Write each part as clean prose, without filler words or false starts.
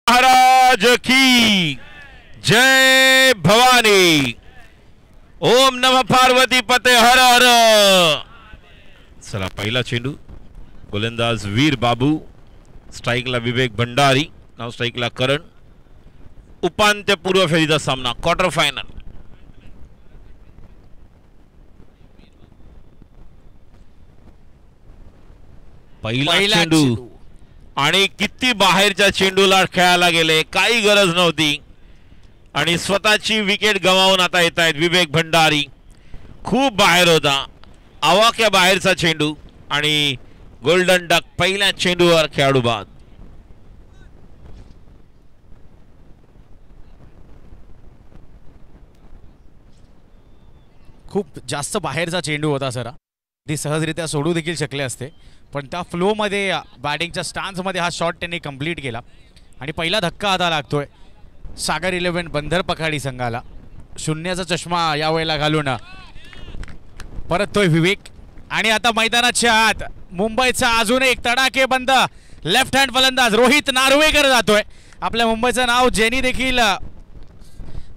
महाराज की जय भवानी। ओम नमः पार्वती पते हर हर। चला पहिला चेंडू, गोलंदाज वीर बाबू, स्ट्राइकला विवेक भंडारी, नाव स्ट्राइकला करण। उपांत्यपूर्व फेरीचा सामना, क्वार्टर फायनल। पहिला चेंडू आणि किती बाहेरच्या चेंडूला खेळायला गेले, काही गरज नव्हती आणि स्वतःची विकेट गमावून आता येत आहेत विवेक भंडारी। खूप बाहेर होता, आवाक्या बाहेरचा चेंडू आणि गोल्डन डक पहिल्या चेंडूवर खेळाडू बाद। खूप जास्त बाहेरचा चेंडू होता सर, ती सहजरित्या सोडू देखील शकले असते, पण त्या फ्लोमध्ये बॅटिंगच्या स्टान्समध्ये हा शॉट त्यांनी कंप्लीट केला आणि पहिला धक्का आता लागतोय सागर 11 बंदर पखाडी संघाला। शून्याचा चष्मा यावेळेला घालून परततोय विवेक आणि आता मैदानाच्या आत मुंबईचा अजून एक तडाखेबंद लेफ्ट हँड फलंदाज रोहित नार्वेकर जातोय। आपल्या मुंबईचं नाव ज्यांनी देखील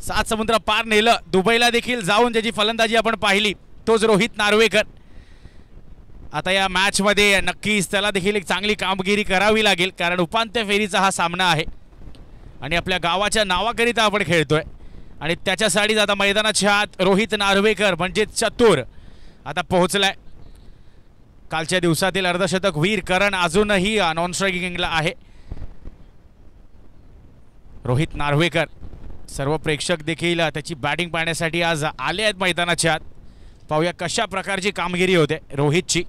7 समुद्र पार नेलं, दुबईला देखील जाऊन ज्याची फलंदाजी आपण पाहिली तोच रोहित नार्वेकर। आता या मॅचमध्ये नक्कीच त्याला देखील एक चांगली कामगिरी करावी लागेल, कारण उपांत्य फेरीचा हा सामना आहे आणि आपल्या गावाच्या नावाकरिता आपण खेळतोय आणि त्याच्यासाठीच आता मैदानाच्या आत रोहित नार्वेकर म्हणजे चतुर आता पोहोचलाय। कालच्या दिवसातील अर्धशतक वीर करण अजूनही नॉन स्ट्रायकिंगला आहे। रोहित नार्वेकर, सर्व प्रेक्षक देखील त्याची बॅटिंग पाहण्यासाठी आज आले आहेत मैदानाच्या आत। पाहूया कशा प्रकारची कामगिरी होते रोहितची।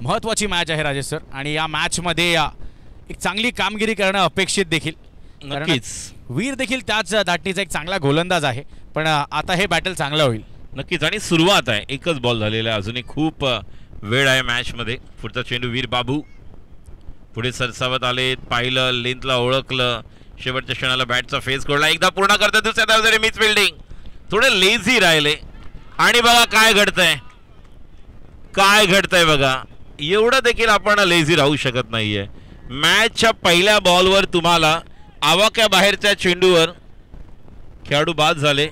महत्त्वाची मॅच आहे राजेश सर आणि या मॅचमध्ये एक चांगली कामगिरी करणं अपेक्षित देखील। नक्कीच वीर देखील त्याच धाटणीचा एक चांगला गोलंदाज आहे, पण आता हे बॅटल चांगलं होईल नक्कीच। आणि सुरुवात आहे, एकच बॉल झालेला आहे, अजूनही खूप वेळ आहे मॅच मध्ये। पुढचा चेंडू वीर बाबू पुढे सरसावत आले, पाहिलं, लेंथला ओळखलं, शेवटच्या क्षणाला बॅटचा फेस कोडला, एकदा पूर्ण करतात, दुसऱ्या धावेसाठी मिस फिल्डिंग, थोडे लेझी राहिले आणि बघा काय घडतंय, काय घडतंय बघा। एवढं देखील आपण लेझी राहू शकत नाहीये। मॅचच्या पहिल्या बॉलवर तुम्हाला आवाक्या बाहेरच्या चेंडूवर खेळाडू बाद झाले।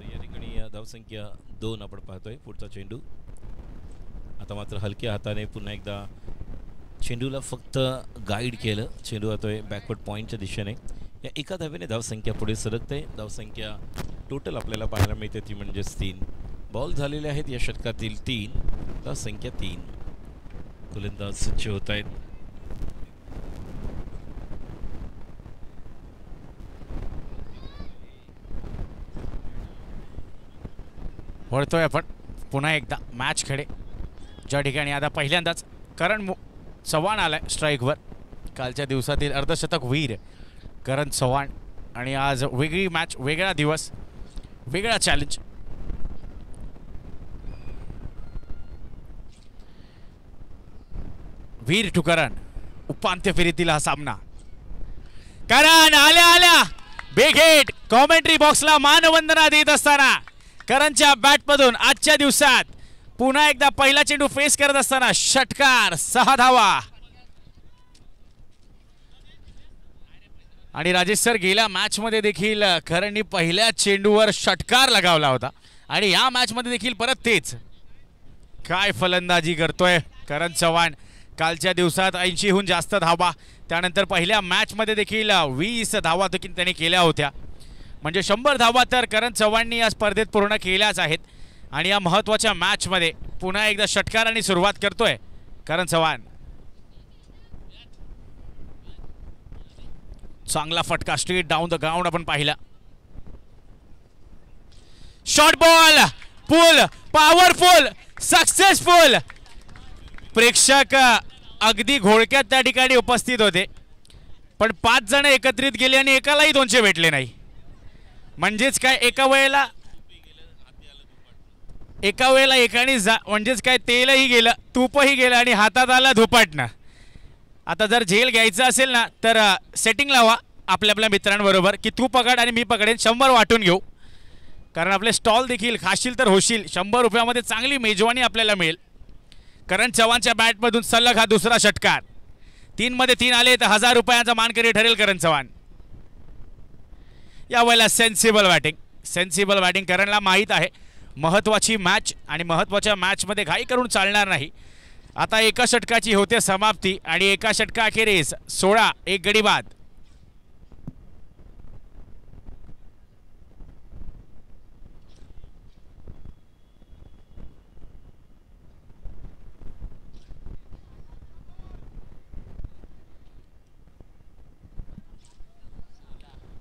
या ठिकाणी धावसंख्या 2 आपण पाहतोय। पुढचा चेंडू आता मात्र हलक्या हाताने पुन्हा एकदा चेंडूला फक्त गाईड केलं, चेंडू जातोय बॅकवर्ड पॉईंटच्या दिशेने। या एका धावेने धावसंख्या पुढे सरकते। धावसंख्या टोटल आपल्याला पाहायला मिळते ती म्हणजेच 3 बॉल झालेले आहेत या षटकातील 3, धावसंख्या 3। गोलंदाज सज्ज होत आहेत। वळतोय आपण पुन्हा एकदा मॅच खेळे, ज्या ठिकाणी आता पहिल्यांदाच करण चव्हाण आलाय स्ट्राईकवर। कालच्या दिवसातील अर्धशतक वीर करण चव्हाण आणि आज वेगळी मॅच, वेगळा दिवस, वेगळा चॅलेंज। वीर टू करण, उपांत्य फेरीतील हा सामना। करण आल्या आल्या बेघेट कॉमेंट्री बॉक्सला मानवंदना देत असताना करणच्या बॅटमधून आजच्या दिवसात पुन्हा एकदा पहिला चेंडू फेस करत असताना षटकार, 6 धावा। आणि राजेश सर, गेल्या मॅच मध्ये देखील करणनी पहिल्या चेंडूवर षटकार लगावला होता आणि या मॅच मध्ये देखील परत तेच। काय फलंदाजी करतोय करण चव्हाण। कालच्या दिवसात 80हून जास्त धावा, त्यानंतर पहिल्या मॅच मध्ये देखील 20 धावा देखील त्यांनी केल्या होत्या, म्हणजे 100 धावा तर करण चव्हाणनी या स्पर्धेत पूर्ण केल्याच आहेत। आणि या महत्त्वाच्या मॅच मध्ये पुन्हा एकदा षटकाराने सुरुवात करतोय करण चव्हाण। चांगला फटका स्ट्रेट डाऊन द ग्राउंड आपण पाहिला। शॉर्ट बॉल, पुल, पॉवरफुल, सक्सेसफुल। प्रेक्षक अगदी घोळक्यात त्या ठिकाणी उपस्थित होते, पण 5 जण एकत्रित गेले आणि एकालाही 200 भेटले नाही। म्हणजेच काय, एका वेळेला एकाने म्हणजेच काय, तेलही गेलं, तूपही गेलं आणि हातात आला धुपाटणं। आता जर झेल घ्यायचं असेल ना तर सेटिंग लावा आपल्या आपल्या मित्रांबरोबर की तू पकड आणि मी पकडेन, 100 वाटून घेऊ. कारण आपले स्टॉल देखील खाशील तर होशील. 100 रुपयामध्ये चांगली मेजवानी आपल्याला मिळेल. करण चव्हाणच्या बॅटमधून सलग हा दुसरा षटकार. 3 मध्ये 3 आले तर 1000 रुपयांचा मानकरी ठरेल करण चव्हाण. यावेळेला सेन्सिबल बॅटिंग करणला माहीत आहे महत्त्वाची मॅच आणि महत्त्वाच्या मॅचमध्ये घाई करून चालणार नाही. आता एका षटकाची होते समाप्ती आणि एका षटकाखेरीस 16 एक गडी बाद.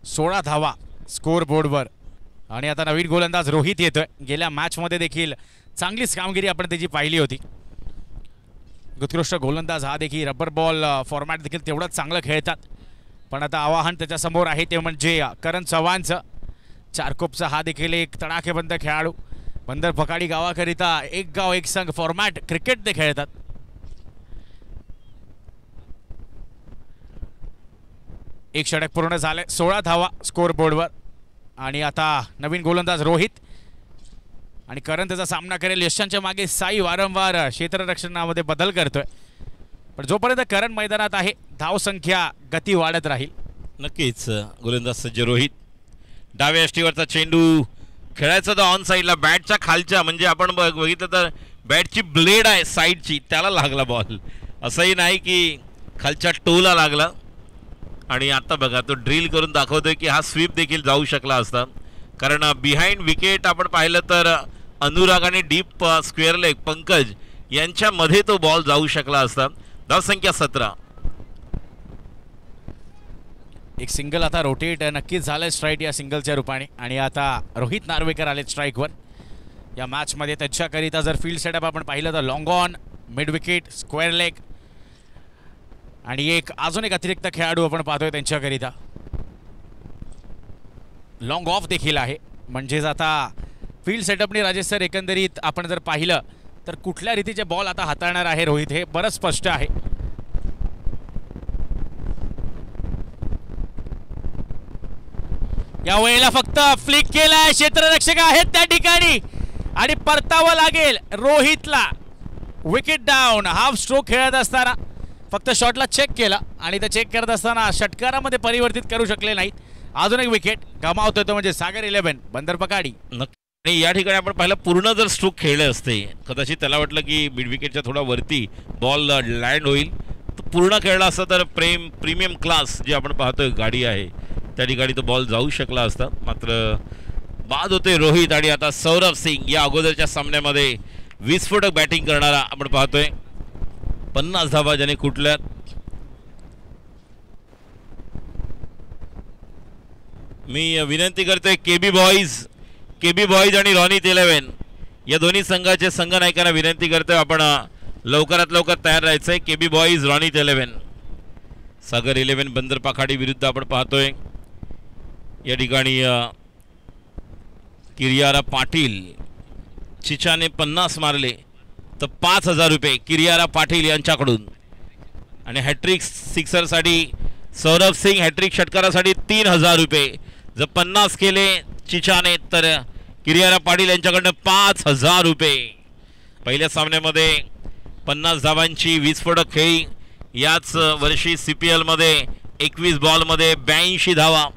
सोळा धावा स्कोर बोर्डवर आणि आता नवीन गोलंदाज रोहित येतोय. गेल्या मॅचमध्ये देखील चांगलीच कामगिरी आपण त्याची पाहिली होती. उत्कृष्ट गोलंदाज हा देखील रबर बॉल फॉर्मॅट देखील तेवढंच चांगलं खेळतात. पण आता आव्हान त्याच्यासमोर आहे ते म्हणजे करण चव्हाणचं. चारकोपचा हा देखील एक तडाखेबंद खेळाडू. बंदर पकाडी गावाकरिता एक गाव एक संघ फॉर्मॅट क्रिकेट ते खेळतात. एक षटक पूर्ण झाले. 16 धावा स्कोर बोर्डवर आणि आता नवीन गोलंदाज रोहित आणि करण त्याचा सामना करेल. यशांच्या मागे साई वारंवार क्षेत्ररक्षणामध्ये बदल करतोय. पण जोपर्यंत करण मैदानात आहे धावसंख्या गती वाढत राहील. नक्कीच गोलंदाज सज्ज रोहित. डाव्या यष्टीवरचा चेंडू खेळायचा तर ऑन साईडला बॅटच्या खालच्या म्हणजे आपण बघितलं तर बॅटची ब्लेड आहे साईडची त्याला लागला बॉल. असंही नाही की खालच्या टोला लागला. आणि आता बघा तो ड्रिल करून दाखवतोय की हा स्वीप देखील जाऊ शकला असता. कारण बिहाइंड विकेट आपण पाहिलं तर अनुराग आणि डीप स्क्वेअर लेग पंकज यांच्यामध्ये तो बॉल जाऊ शकला असता. धावसंख्या 17. एक सिंगल आता रोटेट नक्कीच झालं स्ट्राईक या सिंगलच्या रूपाने. आणि आता रोहित नार्वेकर आले स्ट्राईकवर. या मॅचमध्ये त्याच्याकरिता जर फील्ड सेटअप आपण पाहिलं तर long on, mid wicket, square leg आणि अजून एक अतिरिक्त खेळाडू आपण पाहतोय त्यांच्याकरिता लॉंग ऑफ देखील आहे. म्हणजेच आता फील्ड सेटअपने राजेश सर एकंदरीत आपण जर पाहिलं तर कुठल्या रीतीचे बॉल आता हाताळणार आहे रोहित हे बरंच स्पष्ट आहे. या वेळेला फक्त फ्लिक केलाय. क्षेत्ररक्षक आहेत त्या ठिकाणी आणि परतावं लागेल रोहितला. Wicket down. हाफ स्ट्रोक खेळत असताना फक्त शॉटला चेक केला आणि ते चेक करत असताना षटकारामध्ये परिवर्तित करू शकले नाहीत. अजून एक विकेट गमावतोय तो म्हणजे सागर 11 बंदर पकाडी. आणि या ठिकाणी आपण पाहिलं पूर्ण जर स्ट्रोक खेळले असते कदाचित त्याला वाटलं की मिड विकेटच्या थोडा वरती बॉल लँड होईल तर पूर्ण खेळला असता तर प्रीमियम क्लास जे आपण पाहतोय गाडी आहे त्या ठिकाणी तो बॉल जाऊ शकला असता. मात्र बाद होते रोहित. आणि आता सौरभ सिंग या अगोदरच्या सामन्यामध्ये विस्फोटक बॅटिंग करणारा आपण पाहतोय. 50 धावा ज्याने कुठल्यात. मी विनंती करतोय केबी बॉईज आणि रॉनीत 11 या दोन्ही संघाचे संघ नायकांना विनंती करतोय आपण लवकरात लवकर तयार राहायचंय. KB boys रॉनीत 11. सागर 11 बंदर पाखाडी विरुद्ध आपण पाहतोय. या ठिकाणी किरियारा पाटील चिचाने 50 मारले तर 5000 रुपये किरियारा पाटील यांच्याकडून. आणि हॅट्रिक सिक्सरसाठी सौरभ सिंग, हॅट्रिक षटकारासाठी 3000 रुपये. जर 50 केले चिचाने तर किरियारा पाटील यांच्याकडनं 5000 रुपये. पहिल्या सामन्यामध्ये 50 धावांची विस्फोटक खेळी. याच वर्षी CPL मध्ये 21 बॉलमध्ये 82 धावा.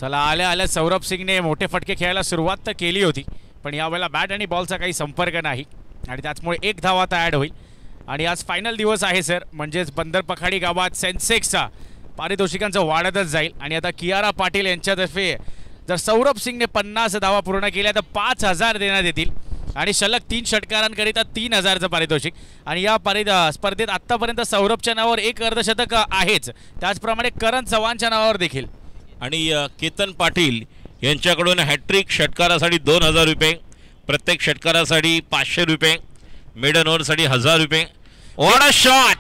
चला आल्या सौरभ सिंगने मोठे फटके खेळायला सुरुवात तर केली होती पण यावेळेला बॅट आणि बॉलचा काही संपर्क नाही आणि त्याचमुळे 1 धावा आता ॲड होईल. आणि आज फायनल दिवस आहे सर. म्हणजेच बंदर पखाडी गावात सेन्सेक्सचा पारितोषिकांचं वाढतच जाईल. आणि आता कियारा पाटील यांच्यातर्फे जर सौरभ सिंगने 50 धावा पूर्ण केल्या तर 5000 देण्यात येतील आणि सलग 3 षटकारांकरिता 3000चं पारितोषिक. आणि या स्पर्धेत आत्तापर्यंत सौरभच्या नावावर 1 अर्धशतक आहेच. त्याचप्रमाणे करण चव्हाणच्या नावावर देखील. आणि केतन पाटील यांच्याकडून हॅट्रिक षटकारासाठी 2000 रुपये. प्रत्येक षटकारासाठी 500 रुपये. मिडन ओव्हरसाठी 1000 रुपये. What a shot!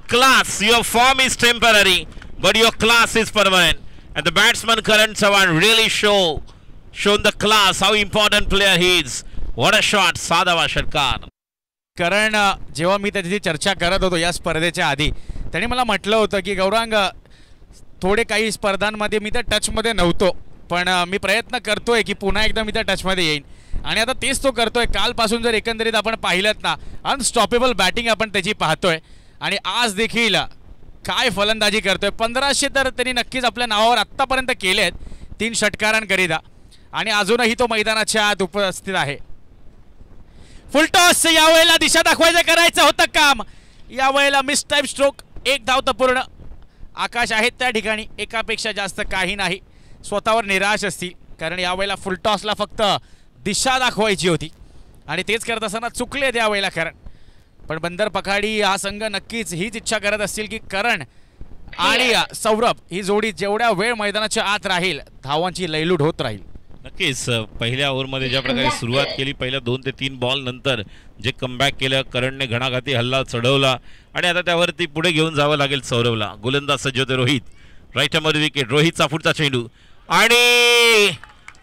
Class! Your form is temporary but your class is permanent and the batsman Karan Chauhan really shown the class how important player he is. What a shot! 6 धावा षटकार. कारण जेव्हा मी त्याची चर्चा करत होतो या स्पर्धेच्या आधी, त्याने मला म्हटलं होतं की गौरांग, थोडे काही स्पर्धांमध्ये मी त्या टचमध्ये नव्हतो, पण मी प्रयत्न करतोय की पुन्हा एकदा मी त्या टचमध्ये येईन. आणि आता तेच तो करतोय. कालपासून जर एकंदरीत आपण पाहिलं ना, अनस्टॉपेबल बॅटिंग आपण त्याची पाहतोय. आणि आज देखील काय फलंदाजी करतोय. 1500 तर त्यांनी नक्कीच आपल्या नावावर आत्तापर्यंत केले आहेत 3 षटकारांकरिता. आणि अजूनही तो मैदानाच्या आत उपस्थित आहे. फुलटॉस यावेळेला दिशा दाखवायचं करायचं होतं काम. यावेळेला मिस टाइम स्ट्रोक, 1 धाव तर पूर्ण. आकाश आहेत त्या ठिकाणी, एकापेक्षा जास्त काही नाही. स्वतःवर निराश असतील, कारण यावेळेला फुलटॉसला फक्त दिशा दाखवायची होती आणि तेच करत असताना चुकले त्यावेळेला करण. पण बंदर पखाडी हा संघ नक्कीच हीच इच्छा करत असतील की करण आणि सौरभ ही जोडी जेवढ्या वेळ मैदानाच्या आत राहील धावांची लयलूट होत राहील. नक्कीच पहिल्या ओव्हरमध्ये ज्या प्रकारे सुरुवात केली, पहिल्या 2 ते 3 बॉल नंतर जे कमबॅक केलं, करणने घणाघाती हल्ला चढवला आणि आता त्यावरती पुढे घेऊन जावं लागेल सौरभला. गोलंदाज सज्ज होते रोहित. Right hammer wicket. रोहितचा पुढचा चेंडू आणि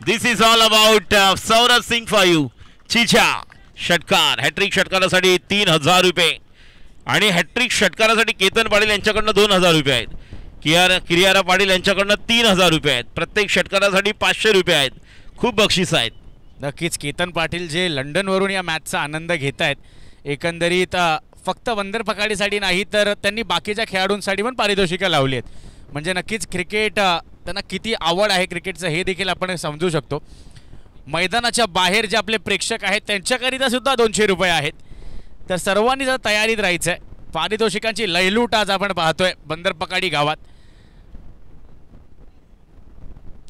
this is all about Saurabh Singh for you. चिछा षटकार, हॅट्रिक षटकारासाठी 3000 रुपये आणि हॅट्रिक षटकारासाठी केतन पाटील यांच्याकडनं 2000 रुपये आहेत. किरियारा पाटील यांच्याकडनं 3000 रुपये आहेत. प्रत्येक षटकारासाठी 500 रुपये आहेत. खूप बक्षीस आहेत. नक्कीच केतन पाटील जे लंडनवरून या मॅचचा आनंद घेत आहेत. एकंदरीत फक्त बंदर पखाडीसाठी नाही तर त्यांनी बाकीच्या खेळाडूंसाठी पण पारितोषिकं लावली आहेत. म्हणजे नक्कीच क्रिकेट त्यांना किती आवड आहे क्रिकेटचं हे देखील आपण समजू शकतो. मैदानाच्या बाहेर जे आपले प्रेक्षक आहेत त्यांच्याकरिता सुद्धा 200 रुपये आहेत. तर सर्वांनी जर तयारीत राहायचं आहे. पारितोषिकांची लयलूट आज आपण पाहतोय बंदर पखाडी गावात.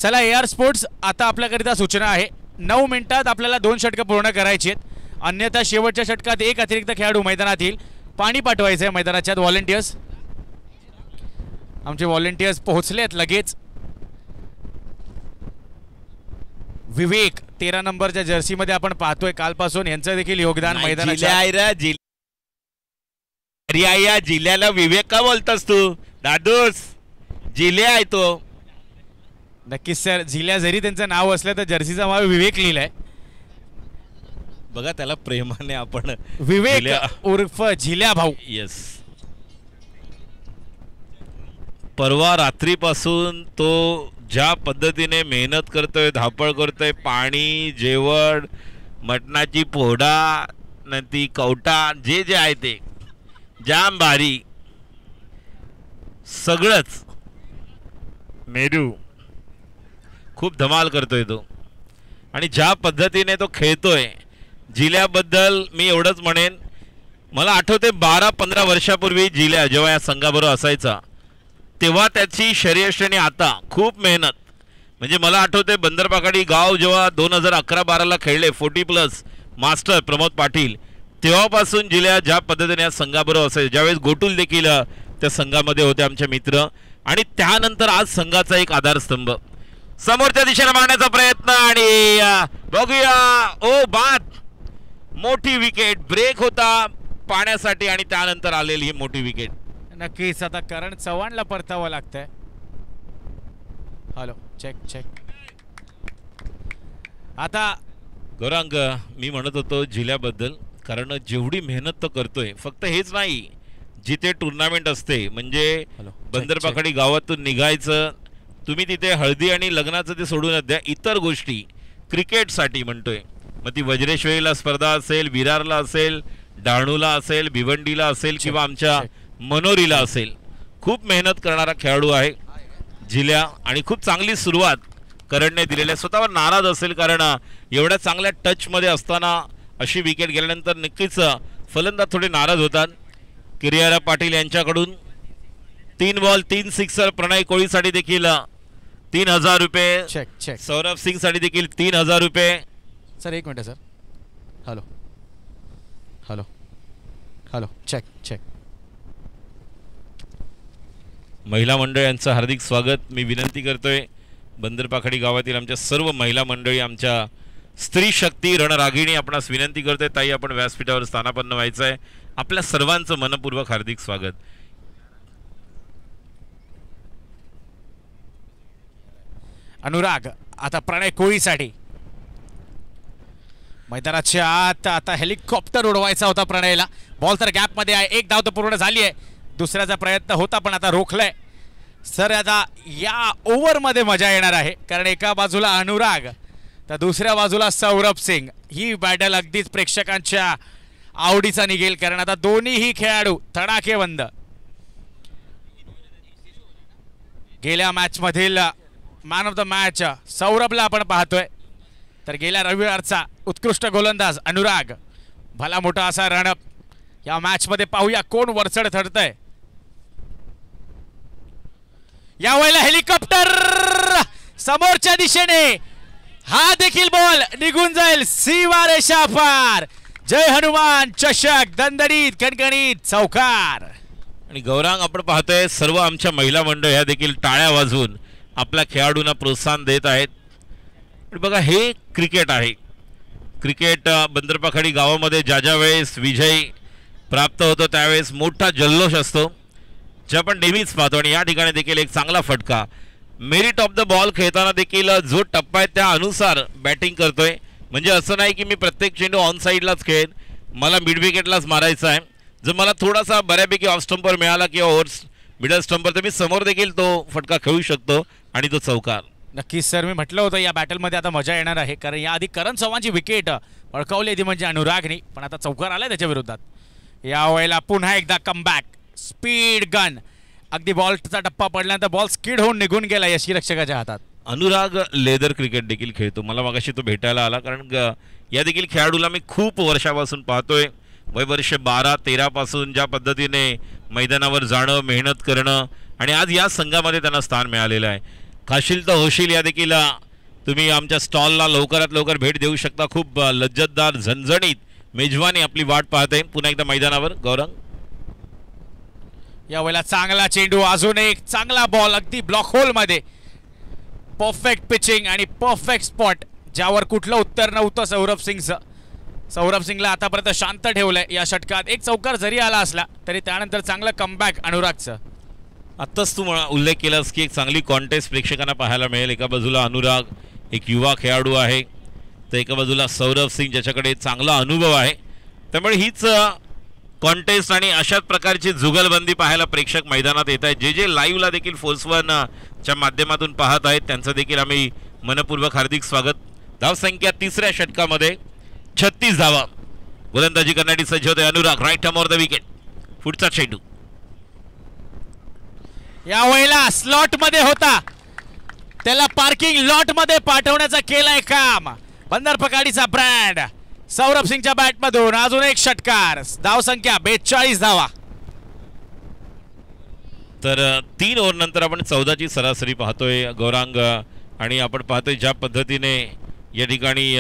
चला AR स्पोर्ट्स, आता आपल्याकरिता सूचना आहे. 9 मिनिटात आपल्याला 2 षटकं पूर्ण करायची आहेत. अन्यथा शेवटच्या षटकात 1 अतिरिक्त खेळाडू मैदानात येईल. पाणी पाठवायचं आहे मैदानाच्या. व्हॉलेंटियर्स, आमचे व्हॉलेंटियर्स पोहोचलेत लगेच. विवेक 13 नंबरच्या जर्सीमध्ये आपण पाहतोय कालपासून यांचं देखील योगदान मैदानाच्या. जिल्ह्याला विवेक का बोलतोस तू दादूस? जिल्हा आहे तो. नक्कीच सर, झिल्या जरी त्यांचं नाव असलं तर जर्सीचा नाव विवेक लिहिलंय. बघा त्याला प्रेमाने आपण विवेक उर्फ झिल्या भाऊ. येस. परवा रात्रीपासून तो ज्या पद्धतीने मेहनत करतोय, धापळ करतोय, पाणी, जेवण, मटणाची पोडा, ती कवटा, जे जे आहे ते जाम भारी सगळंच. मेरू खूप धमाल करतोय तो. आणि ज्या पद्धतीने तो खेळतोय, जिल्ह्याबद्दल मी एवढंच म्हणेन, मला आठवते 12-15 वर्षापूर्वी जिल्हा जेव्हा या संघाबरोबर असायचा तेव्हा त्याची शर्यश्रेणी आता खूप मेहनत. म्हणजे मला आठवते बंदर पखाडी गाव जेव्हा 2011-12ला खेळले 40+ मास्टर प्रमोद पाटील, तेव्हापासून जिल्हा ज्या पद्धतीने या संघाबरोबर असायचे, ज्यावेळेस गोटुल देखील त्या संघामध्ये होते आमचे मित्र, आणि त्यानंतर आज संघाचा एक आधारस्तंभ. समोरच्या दिशेने मारण्याचा प्रयत्न आणि बघूया. ओ बात, मोठी विकेट. ब्रेक होता पाण्यासाठी आणि त्यानंतर आलेली ही मोठी विकेट. नक्कीच आता करण चव्हाणला परतावं लागतंय. Hello, check check. आता गौरांग, मी म्हणत होतो जिल्ह्याबद्दल, कारण जेवढी मेहनत तो करतोय, फक्त हेच नाही, जिथे टुर्नामेंट असते म्हणजे बंदर पखाडी गावातून निघायचं, तुम्ही तिथे हळदी आणि लग्नाचं ते सोडून द्या, इतर गोष्टी क्रिकेटसाठी म्हणतोय. मग ती वज्रेश्वरीला स्पर्धा असेल, विरारला असेल, डहाणूला असेल, भिवंडीला असेल किंवा आमच्या मनोरीला असेल, खूप मेहनत करणारा खेळाडू आहे जिल्हा. आणि खूप चांगली सुरुवात करणने दिलेल्या. स्वतःवर नाराज असेल कारण एवढ्या चांगल्या टचमध्ये असताना अशी विकेट गेल्यानंतर नक्कीच फलंदाज थोडे नाराज होतात. किरियारा पाटील यांच्याकडून 3 बॉल 3 सिक्सर. प्रणय कोळीसाठी देखील 3000 रुपये. Check check. सौरभ सिंग साठी देखील 3000 रुपये. Sir 1 minute sir. Hello hello hello. Check check. महिला मंडळ यांचं हार्दिक स्वागत मी विनंती करतोय. बंदर पखाडी गावातील आमच्या सर्व महिला मंडळी, आमच्या स्त्री शक्ती रणरागिणी, आपणास विनंती करतोय ताई, आपण व्यासपीठावर स्थानापन्न व्हायचं आहे. आपल्या सर्वांचं मनपूर्वक हार्दिक स्वागत. अनुराग आता प्रणय कोळीसाठी. मैदानाच्या आत आता हेलिकॉप्टर उडवायचा होता प्रणयला. बॉल तर गॅप मध्ये आहे. एक धाव तर पूर्ण झाली आहे. दुसऱ्याचा प्रयत्न होता पण आता रोखलाय. सर आता या ओव्हर मध्ये मजा येणार आहे कारण एका बाजूला अनुराग तर दुसऱ्या बाजूला सौरभ सिंग. ही बॅटल अगदीच प्रेक्षकांच्या आवडीचा निघेल कारण आता दोन्हीही खेळाडू तडाखेबंद. गेल्या मॅच मधील मॅन ऑफ द मॅच सौरभला आपण पाहतोय तर गेल्या रविवारचा उत्कृष्ट गोलंदाज अनुराग. भला मोठा असा रणअप या मॅच मध्ये पाहूया कोण वरचढ ठरतंय. यावेळेला हेलिकॉप्टर समोरच्या दिशेने. हा देखील बॉल निघून जाईल सीमा रेषा पार. जय हनुमान चषक दणदणीत कणकणीत चौकार. आणि गौरांग आपण पाहतोय सर्व आमच्या महिला मंडळ ह्या देखील टाळ्या वाजवून आपल्या खेळाडूंना प्रोत्साहन देत आहेत. बघा हे क्रिकेट आहे. क्रिकेट बंदरपाखाडी गावामध्ये ज्या ज्या वेळेस विजय प्राप्त होतो त्यावेळेस मोठा जल्लोष असतो जे आपण नेहमीच पाहतो. आणि या ठिकाणी देखील एक चांगला फटका. मेरिट ऑफ द बॉल खेळताना देखील जो टप्पा आहे त्यानुसार बॅटिंग करतोय. म्हणजे असं नाही की मी प्रत्येक चेंडू ऑन साईडलाच खेळेन, मला मिड विकेटलाच मारायचा आहे. जर मला थोडासा बऱ्यापैकी ऑफ स्टंपर मिळाला किंवा ओव्हर मिडल स्टंपर तर मी समोर देखील तो फटका खेळू शकतो आणि तो चौकार. नक्कीच सर, मी म्हटलं होतं या बॅटलमध्ये आता मजा येणार आहे कारण याआधी करण चव्हाणची विकेट अडकवली होती म्हणजे अनुरागने, पण आता चौकार आलाय त्याच्या विरोधात. यावेळेला पुन्हा एकदा कमबॅक स्पीड गन. अगदी बॉलचा टप्पा पडल्यानंतर बॉल स्किड होऊन निघून गेला यष्टीरक्षकाच्या हातात. अनुराग लेदर क्रिकेट देखील खेळतो. मला मगाशी तो भेटायला आला कारण या देखील खेळाडूला मी खूप वर्षापासून पाहतोय. वय वर्ष 12-13 पासून ज्या पद्धतीने मैदानावर जाणं, मेहनत करणं आणि आज या संघामध्ये त्यांना स्थान मिळालेलं आहे. खाशील तर होशील या देखील तुम्ही आमच्या स्टॉलला लवकरात लवकर भेट देऊ शकता. खूप लज्जतदार झणझणीत मेजवानी आपली वाट पाहते पुन्हा एकदा मैदानावर. गौरंग यावेळेला चांगला चेंडू, अजून एक चांगला बॉल अगदी ब्लॉक होल मध्ये. परफेक्ट पिचिंग आणि परफेक्ट स्पॉट ज्यावर कुठलं उत्तर नव्हतं सौरभ सिंगचं. सौरभ सिंगला आतापर्यंत शांत ठेवलंय या षटकात. एक चौकार जरी आला असला तरी त्यानंतर चांगलं कमबॅक अनुरागचं. आत्ताच तू उल्लेख केलास की एक चांगली कॉन्टेस्ट प्रेक्षकांना पाहायला मिळेल. एका बाजूला अनुराग एक युवा खेळाडू आहे तर एका बाजूला सौरभ सिंग ज्याच्याकडे चांगला अनुभव आहे. त्यामुळे हीच कॉन्टेस्ट आणि अशाच प्रकारची जुगलबंदी पाहायला प्रेक्षक मैदानात येत आहेत. जे जे लाईव्हला देखील फोर्स1च्या माध्यमातून पाहत आहेत त्यांचं देखील आम्ही मनपूर्वक हार्दिक स्वागत. धावसंख्या तिसऱ्या षटकामध्ये 36 धावा. गोलंदाजी करण्यासाठी सज्ज होते Anurag. Right arm off the wicket. पुढचा चेंडू यावेळेला स्लॉट मध्ये होता, त्याला पार्किंग लॉट मध्ये पाठवण्याचा केलाय काम बंदरपकाडीचा ब्रँड. सौरभ सिंगच्या बॅट मधून अजून एक षटकार. धावसंख्या 42 धावा. तर 3 ओव्हर नंतर आपण 14ची सरासरी पाहतोय गौरांग. आणि आपण पाहतोय ज्या पद्धतीने या ठिकाणी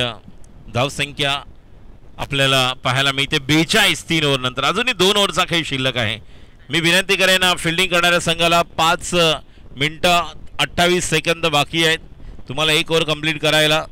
धावसंख्या आपल्याला पाहायला मिळते 42 3 ओव्हर नंतर. अजूनही 2 ओव्हरचा खेळ शिल्लक आहे. मी विनंती करेन फिल्डिंग करणाऱ्या संघाला 5 मिनिटं 28 सेकंद बाकी आहेत तुम्हाला 1 ओव्हर कंप्लीट करायला.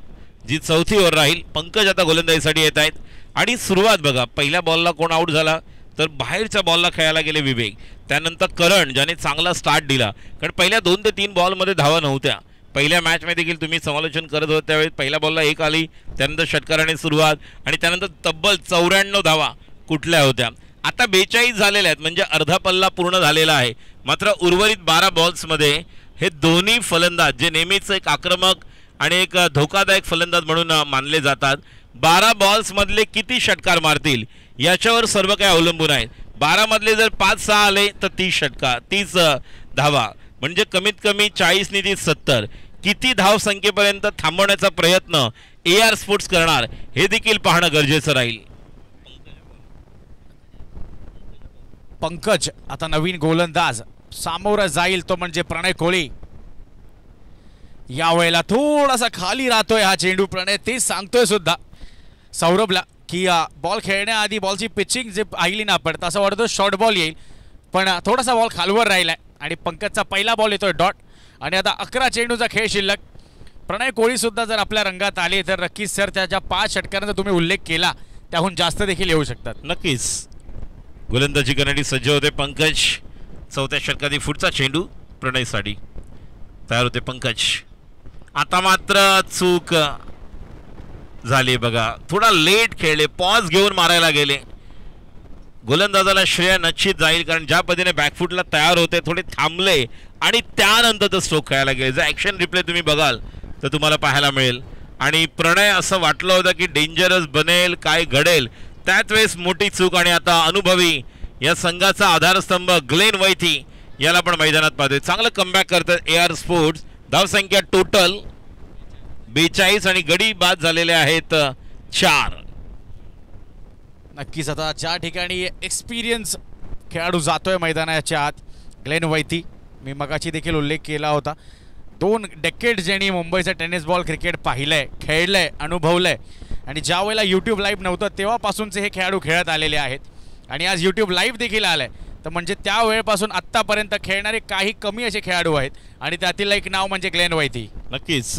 जी चौथी ओव्हर राहील. पंकज आता गोलंदाजीसाठी येत आहेत आणि सुरुवात बघा. पहिल्या बॉलला कोण आऊट झाला तर बाहेरच्या बॉलला खेळायला गेले विवेक. त्यानंतर करण ज्याने चांगला स्टार्ट दिला कारण पहिल्या 2 ते 3 बॉलमध्ये धावा नव्हत्या. पहिल्या मॅचमध्ये देखील तुम्ही समालोचन करत होते त्यावेळी पहिल्या बॉलला 1 आली, त्यानंतर षटकाराने सुरुवात आणि त्यानंतर तब्बल 94 धावा कुठल्या होत्या. आता 42 झालेल्या आहेत म्हणजे अर्धा पल्ला पूर्ण झालेला आहे. मात्र उर्वरित 12 बॉल्समध्ये हे दोन्ही फलंदाज जे नेहमीच एक आक्रमक आणि एक धोकादायक फलंदाज म्हणून मानले जातात 12 बॉल्समधले किती षटकार मारतील याच्यावर सर्व काही अवलंबून आहे. 12 मधले जर 5-6 आले तर 30 धावा म्हणजे कमीत कमी 40 ने 70. किती धावसंख्येपर्यंत थांबवण्याचा प्रयत्न AR स्पोर्ट्स करणार हे देखील पाहणं गरजेचं राहील. पंकज आता नवीन गोलंदाज सामोरं जाईल तो म्हणजे प्रणय कोळी. यावेळेला थोडासा खाली राहतोय हा चेंडू. प्रणय तेच सांगतोय सुद्धा सौरभला की बॉल खेळण्याआधी बॉलची पिचिंग जे पाहिली ना आपण तसं वाटतं शॉर्ट बॉल येईल पण थोडासा बॉल खालवर राहिलाय आणि पंकजचा पहिला बॉल येतोय डॉट. आणि आता 11 चेंडूचा खेळ शिल्लक. प्रणय कोळी सुद्धा जर आपल्या रंगात आले तर नक्कीच सर त्याच्या 5 षटकांचा तुम्ही उल्लेख केला त्याहून जास्त देखील येऊ शकतात. नक्कीच गोलंदाजी करण्यासाठी सज्ज होते पंकज. चौथ्या षटकातील पुढचा चेंडू प्रणयसाठी तयार होते पंकज. आता मात्र चूक झाली बघा. थोडा लेट खेळले, पॉज घेऊन मारायला गेले. गोलंदाजाला श्रेय निश्चित जाईल, कारण ज्या पद्धतीने बॅकफुटला तयार होते थोडे थांबले आणि त्यानंतर तो स्ट्रोक खेळायला गेले. जर ॲक्शन रिप्ले तुम्ही बघाल तर तुम्हाला पाहायला मिळेल. आणि प्रणय असं वाटलं होतं की डेंजरस बनेल, काय घडेल, त्याच वेळेस मोठी चूक. आणि आता अनुभवी या संघाचा आधारस्तंभ ग्लेन वैथी याला पण मैदानात पाहतोय. चांगलं कमबॅक करतात AR स्पोर्ट्स. धावसंख्या टोटल 42 आणि गडी बाद झालेले आहेत 4. नक्कीच आता ज्या ठिकाणी एक्सपिरियन्स खेळाडू जातोय मैदानाच्या आत, ग्लेन वैथी, मी मगाची देखील उल्लेख केला होता. 2 डेकेड ज्यांनी मुंबईचं टेनिस बॉल क्रिकेट पाहिलंय, खेळलंय, अनुभवलंय. आणि ज्या वेळेला यूट्यूब लाईव्ह नव्हतं तेव्हापासूनचे हे खेळाडू खेळत आलेले आहेत. आणि आज यूट्यूब लाईव्ह देखील आलंय, तर म्हणजे त्या वेळेपासून आत्तापर्यंत खेळणारे काही कमी असे खेळाडू आहेत. आणि त्यातील एक नाव म्हणजे ग्लेन वैथी. नक्कीच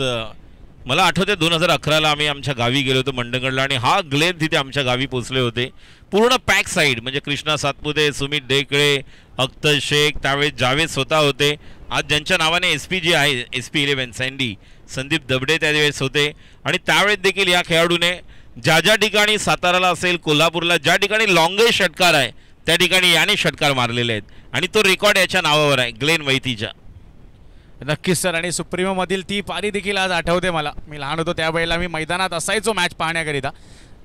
मला आठवते 2011ला आम्ही आमच्या गावी गेलो होतो मंडणगडला, आणि हा ग्लेन तिथे आमच्या गावी पोचले होते. पूर्ण पॅक साईड, म्हणजे कृष्णा सातपुते, सुमित डेकळे, अख्तर शेख, त्यावेळेस जावेद स्वतः होते. आज ज्यांच्या नावाने SP जी आहे, SP11 सँडी, संदीप दबडे त्यावेळेस होते. आणि त्यावेळेस देखील या खेळाडूने ज्या ज्या ठिकाणी साताराला असेल, कोल्हापूरला ज्या ठिकाणी लॉंगेस्ट षटकार आहे त्या ठिकाणी याने षटकार मारलेले आहेत. आणि तो रेकॉर्ड याच्या नावावर आहे, ग्लेन वैथीच्या. नक्कीच सर. आणि सुप्रीमोमधील ती पारी देखील आज आठवते मला. मी लहान होतो त्यावेळेला मी मैदानात असायचो मॅच पाहण्याकरिता.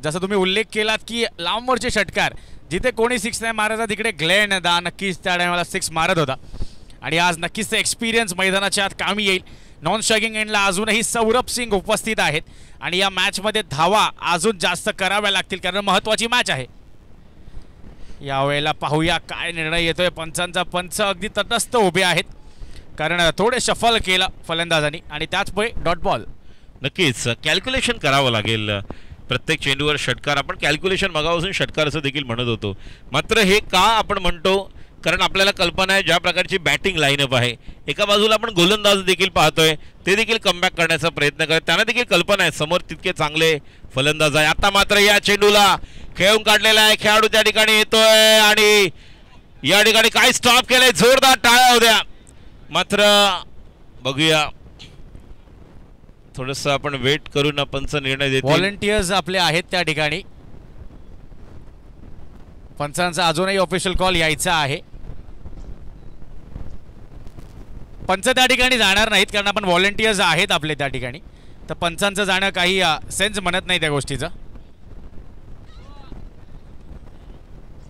जसं तुम्ही उल्लेख केलात की लांबवरचे षटकार, जिथे कोणी 6 नाही मारायचा तिकडे ग्लेन दा नक्कीच त्या टायमाला 6 मारत होता. आणि आज नक्कीच ते एक्सपिरियन्स मैदानाच्या आत कामी येईल. नॉन स्ट्रायकिंग एंडला अजूनही सौरभ सिंग उपस्थित आहेत. आणि या मॅचमध्ये धावा अजून जास्त कराव्या लागतील, कारण महत्त्वाची मॅच आहे. यावेळेला पाहूया काय निर्णय येतोय पंचांचा. पंच अगदी तटस्थ उभे आहेत, कारण थोडे शफल केलं फलंदाजांनी आणि त्याचमुळे डॉट बॉल. नक्कीच कॅल्क्युलेशन करावं लागेल. प्रत्येक चेंडूवर षटकार, आपण कॅल्क्युलेशन मगापासून षटकार असं देखील म्हणत होतो. मात्र हे का आपण म्हणतो, कारण आपल्याला कल्पना आहे ज्या प्रकारची बॅटिंग लाईनअप आहे. एका बाजूला आपण गोलंदाज देखील पाहतोय, ते देखील कमबॅक करण्याचा प्रयत्न करत, त्यांना देखील कल्पना आहे समोर तितके चांगले फलंदाज आहे. आता मात्र या चेंडूला खेळून काढलेला आहे खेळाडू, त्या ठिकाणी येतोय आणि या ठिकाणी काय स्टॉप केलंय, जोरदार टाळ्या होत्या. मात्र बघूया, थोडस आपण वेट करून पंच निर्णय देतो. व्हॉलंटियर्स आपले आहेत त्या ठिकाणी. पंचांचा अजूनही ऑफिशियल कॉल यायचा आहे. पंच त्या ठिकाणी जाणार नाहीत, कारण आपण व्हॉलंटियर्स आहेत आपले त्या ठिकाणी. तर पंचांचं जाणं काही सेन्स म्हणत नाही त्या गोष्टीचं.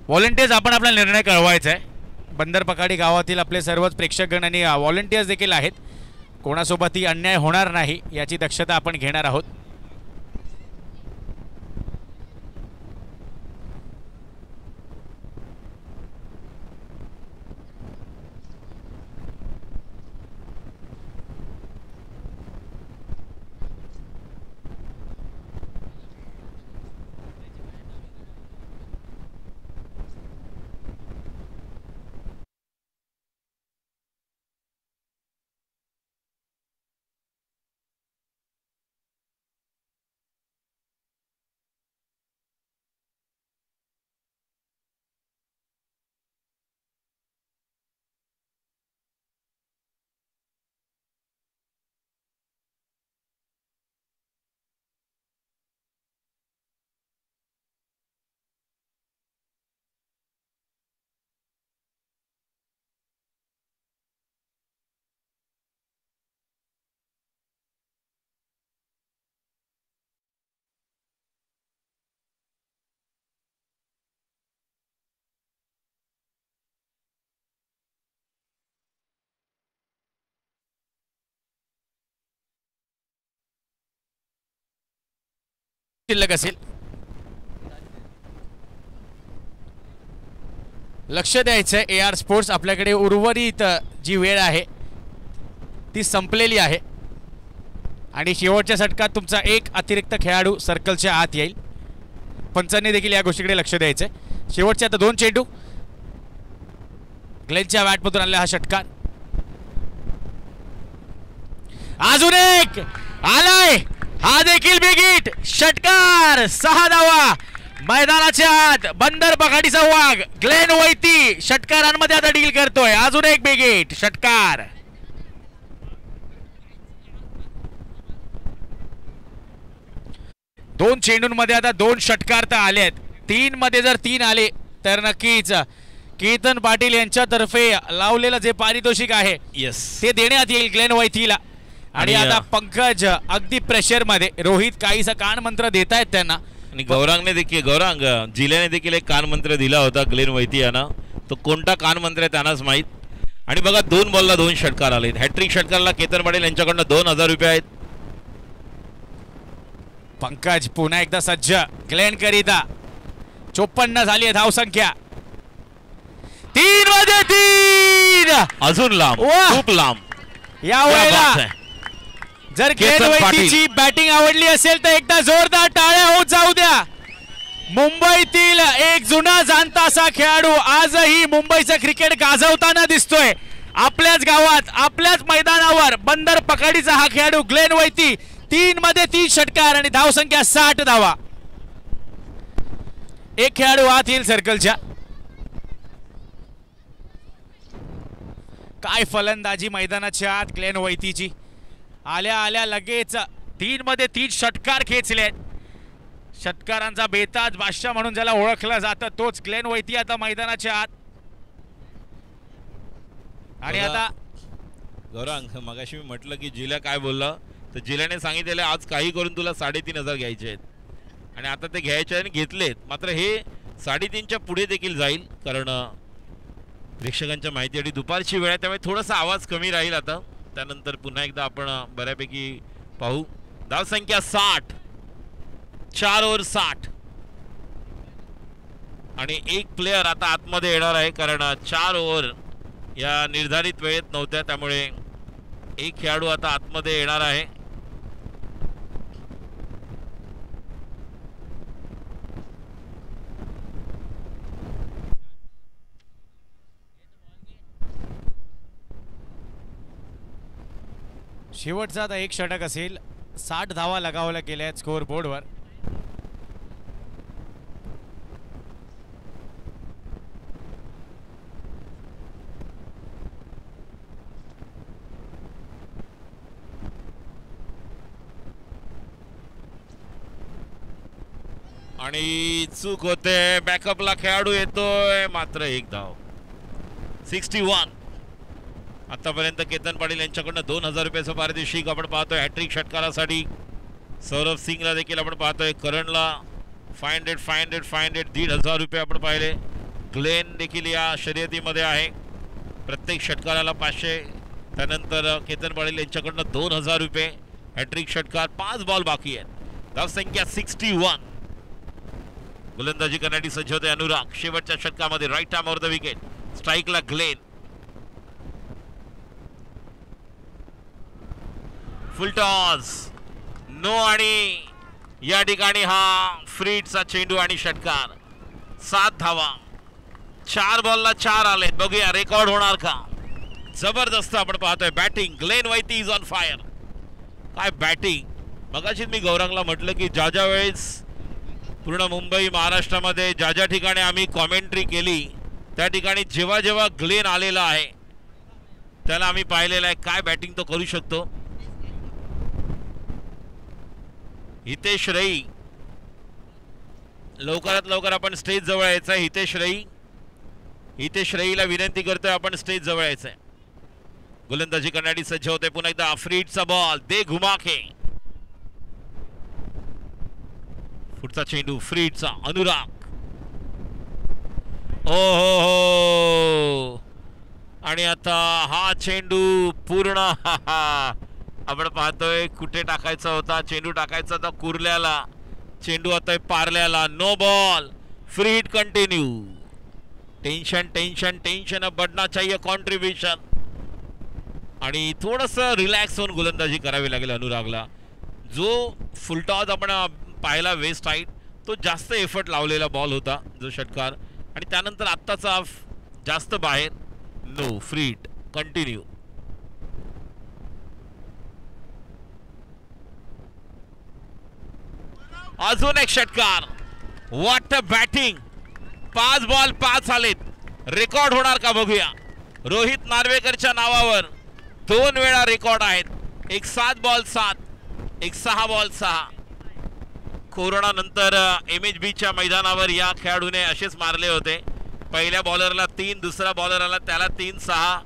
व्हॉलंटियर्स आपण आपला निर्णय कळवायचा आहे. बंदरपकाडी गावातील आपले सर्वच प्रेक्षकगण आणि व्हॉलंटियर्स देखील आहेत. कोणासोबतही अन्याय होणार नाही याची दक्षता आपण घेणार आहोत. शिल्लक असेल, लक्ष द्यायचं. AR स्पोर्ट्स आपल्याकडे उर्वरित जी वेळ आहे ती संपलेली आहे आणि शेवटच्या षटकात तुमचा एक अतिरिक्त खेळाडू सर्कलच्या आत येईल. पंचांनी देखील या गोष्टीकडे लक्ष द्यायचं आहे. शेवटचे आता 2 चेंडू, ग्लेनच्या बॅटमधून आलेला हा षटकार. अजून एक आलाय, हा देखील बिग हिट षटकार. 6 धावा मैदानाच्या आत. बंदर पकाडीचा वाघ ग्लेन वैथी षटकारांमध्ये आता डील करतोय. अजून एक बिग हिट षटकार. 2 चेंडूंमध्ये आता 2 षटकार तर आले आहेत. 3 मध्ये जर 3 आले तर नक्कीच केतन पाटील यांच्यातर्फे लावलेलं जे पारितोषिक आहे ते देण्यात येईल ग्लेन वैथीला. आणि आता पंकज अगदी प्रेशर मध्ये, रोहित काहीसा कान मंत्र देत आहेत त्यांना. आणि गौरांग जिल्ह्याने देखील एक कान मंत्र दिला होता ग्लेन वैथी यांना. तो कोणता कान मंत्र आहे त्यांनाच माहीत. आणि बघा 2 बॉलला 2 षटकार आलेत. हॅट्रिक षटकारला केतन पाटील यांच्याकडनं 2000 रुपये आहेत. पंकज पुन्हा एकदा सज्ज ग्लेन करिता. 54 झाली आहे धावसंख्या. 3 मध्ये 3 अजून लांब, खूप लांब. या वेळेला जर ग्लेन वैथीची बॅटिंग आवडली असेल तर एकदा जोरदार टाळ्या होत जाऊ द्या. मुंबईतील एक जुना जाणता असा खेळाडू आजही मुंबईचं क्रिकेट गाजवताना दिसतोय. आपल्याच गावात, आपल्याच मैदानावर बंदर पकडीचा हा खेळाडू ग्लेन वैथी. 3 मध्ये 3 षटकार आणि धावसंख्या 60 धावा. एक खेळाडू आत येईल सर्कलच्या. काय फलंदाजी मैदानाच्या आत ग्लेन वैथीची. आल्या आल्या लगेच 3 मध्ये 3 षटकार खेचले. षटकारांचा बेताज बादशाह म्हणून ज्याला ओळखलं जातं तोच ग्लेन वैथी आता मैदानाच्या आत. आणि आता गौरांग, मगाशी मी म्हटलं की जिल्हा काय बोलला, तर जिल्ह्याने सांगितलेलं आज काही करून तुला 3500 घ्यायचे आहेत. आणि आता ते घ्यायचे आणि घेतलेत. मात्र हे 3.5च्या पुढे देखील जाईल, कारण प्रेक्षकांच्या माहितीसाठी दुपारची वेळ आहे, त्यामुळे थोडासा आवाज कमी राहील. आता त्यानंतर पुन्हा एकदा आपण बऱ्यापैकी पाहू. धावसंख्या 60, 4 ओव्हर 60. आणि एक प्लेयर आता आतमध्ये येणार आहे, कारण 4 ओव्हर या निर्धारित वेळेत नव्हत्या, त्यामुळे एक खेळाडू आता आतमध्ये येणार आहे. शेवटचा आता 1 षटक असेल. 60 धावा लगावल्या गेल्या आहेत स्कोअर बोर्डवर. आणि चूक होते. बॅकअपला खेळाडू येतोय, मात्र 1 धाव. 61. आतापर्यंत केतन पाटील यांच्याकडनं 2000 रुपयाचं पारितोषिक आपण पाहतोय हॅट्रिक षटकारासाठी. सौरभ सिंगला देखील आपण पाहतोय. करणला 500 1,500 रुपये आपण पाहिले. ग्लेन देखील या शर्यतीमध्ये आहे. प्रत्येक षटकाराला 500. त्यानंतर केतन पाटील यांच्याकडनं 2000 रुपये. हॅट्रिक षटकार. 5 बॉल बाकी आहेत. धावसंख्या 61. गोलंदाजी करण्यासाठी सज्ज होते अनुराग. शेवटच्या षटकामध्ये right arm over the wicket. स्ट्राईकला ग्लेन. Full toss no. आणि या ठिकाणी हा फ्रीडचा चेंडू आणि षटकार. 7 धावा. 4 बॉलला 4 आलेत. बघूया रेकॉर्ड होणार का. जबरदस्त आपण पाहतोय batting. Glen Vaithi is on fire. काय बॅटिंग. मगाशीच मी गौरांगला म्हटलं की ज्या वेळेस पूर्ण मुंबई महाराष्ट्रामध्ये ज्या ठिकाणी आम्ही कॉमेंट्री केली त्या ठिकाणी जेव्हा जेव्हा ग्लेन आलेला आहे त्याला आम्ही पाहिलेलं आहे. काय बॅटिंग तो करू शकतो. हितेश रई लवकरात लवकर आपण स्टेज जवळ यायचं आहे. हितेश रईला विनंती करतोय आपण स्टेज जवळ यायचं आहे. गोलंदाजी करण्यासाठी सज्ज होते पुन्हा एकदा. फ्रीडचा बॉल दे घुमाके. पुढचा चेंडू फ्रीडचा. अनुराग. ओ हो. आणि आता हा चेंडू पूर्ण आपण पाहतोय कुठे टाकायचा होता. चेंडू टाकायचा होता कुर्ल्याला. चेंडू आता पार्ल्याला. No ball. Free hit continue. Tension अब बढ़ना चाहिए कॉन्ट्रीब्यूशन. आणि थोडस रिलॅक्स होऊन गोलंदाजी करावी लागेल अनुरागला. जो फुलटॉस आपण पाहिला वेस्ट साइड तो जास्त एफर्ट लावलेला बॉल होता जो षटकार. आणि त्यानंतर आत्ताचा जास्त बाहेर. नो. Free hit continue. अजून एक षटकार. What a batting. 5 बॉल 5 आलेत. रेकॉर्ड होणार का बघूया. रोहित नार्वेकरच्या नावावर 2 वेळा रेकॉर्ड आहेत. एक 7 बॉल 7, एक 6 बॉल 6. कोरोना नंतर MHBच्या मैदानावर या खेळाडूने असेच मारले होते. पहिल्या बॉलरला 3, दुसरा बॉलर आला त्याला 3-6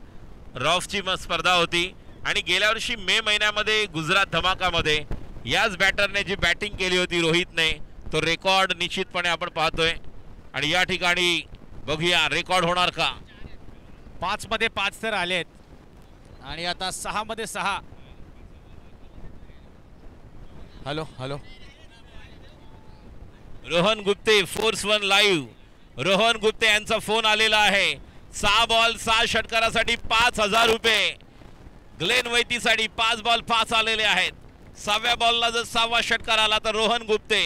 रॉफची स्पर्धा होती. आणि गेल्या वर्षी मे महिन्यामध्ये गुजरात धमाकामध्ये याच बॅटरने जी बॅटिंग केली होती रोहितने, तो रेकॉर्ड निश्चितपणे आपण पाहतोय. आणि या ठिकाणी बघूया रेकॉर्ड होणार का. 5 मध्ये 5 तर आलेत आणि आता 6 मध्ये 6. Hello hello Rohan Gupte force 1 live. Rohan Gupte यांचा फोन आलेला आहे. 6 बॉल 6 षटकारासाठी 5,000 रुपये. ग्लेन वैतीसाठी 5 बॉल 5 आलेले आहेत. 6व्या बॉलला जर 6वा षटकार आला तर रोहन गुप्ते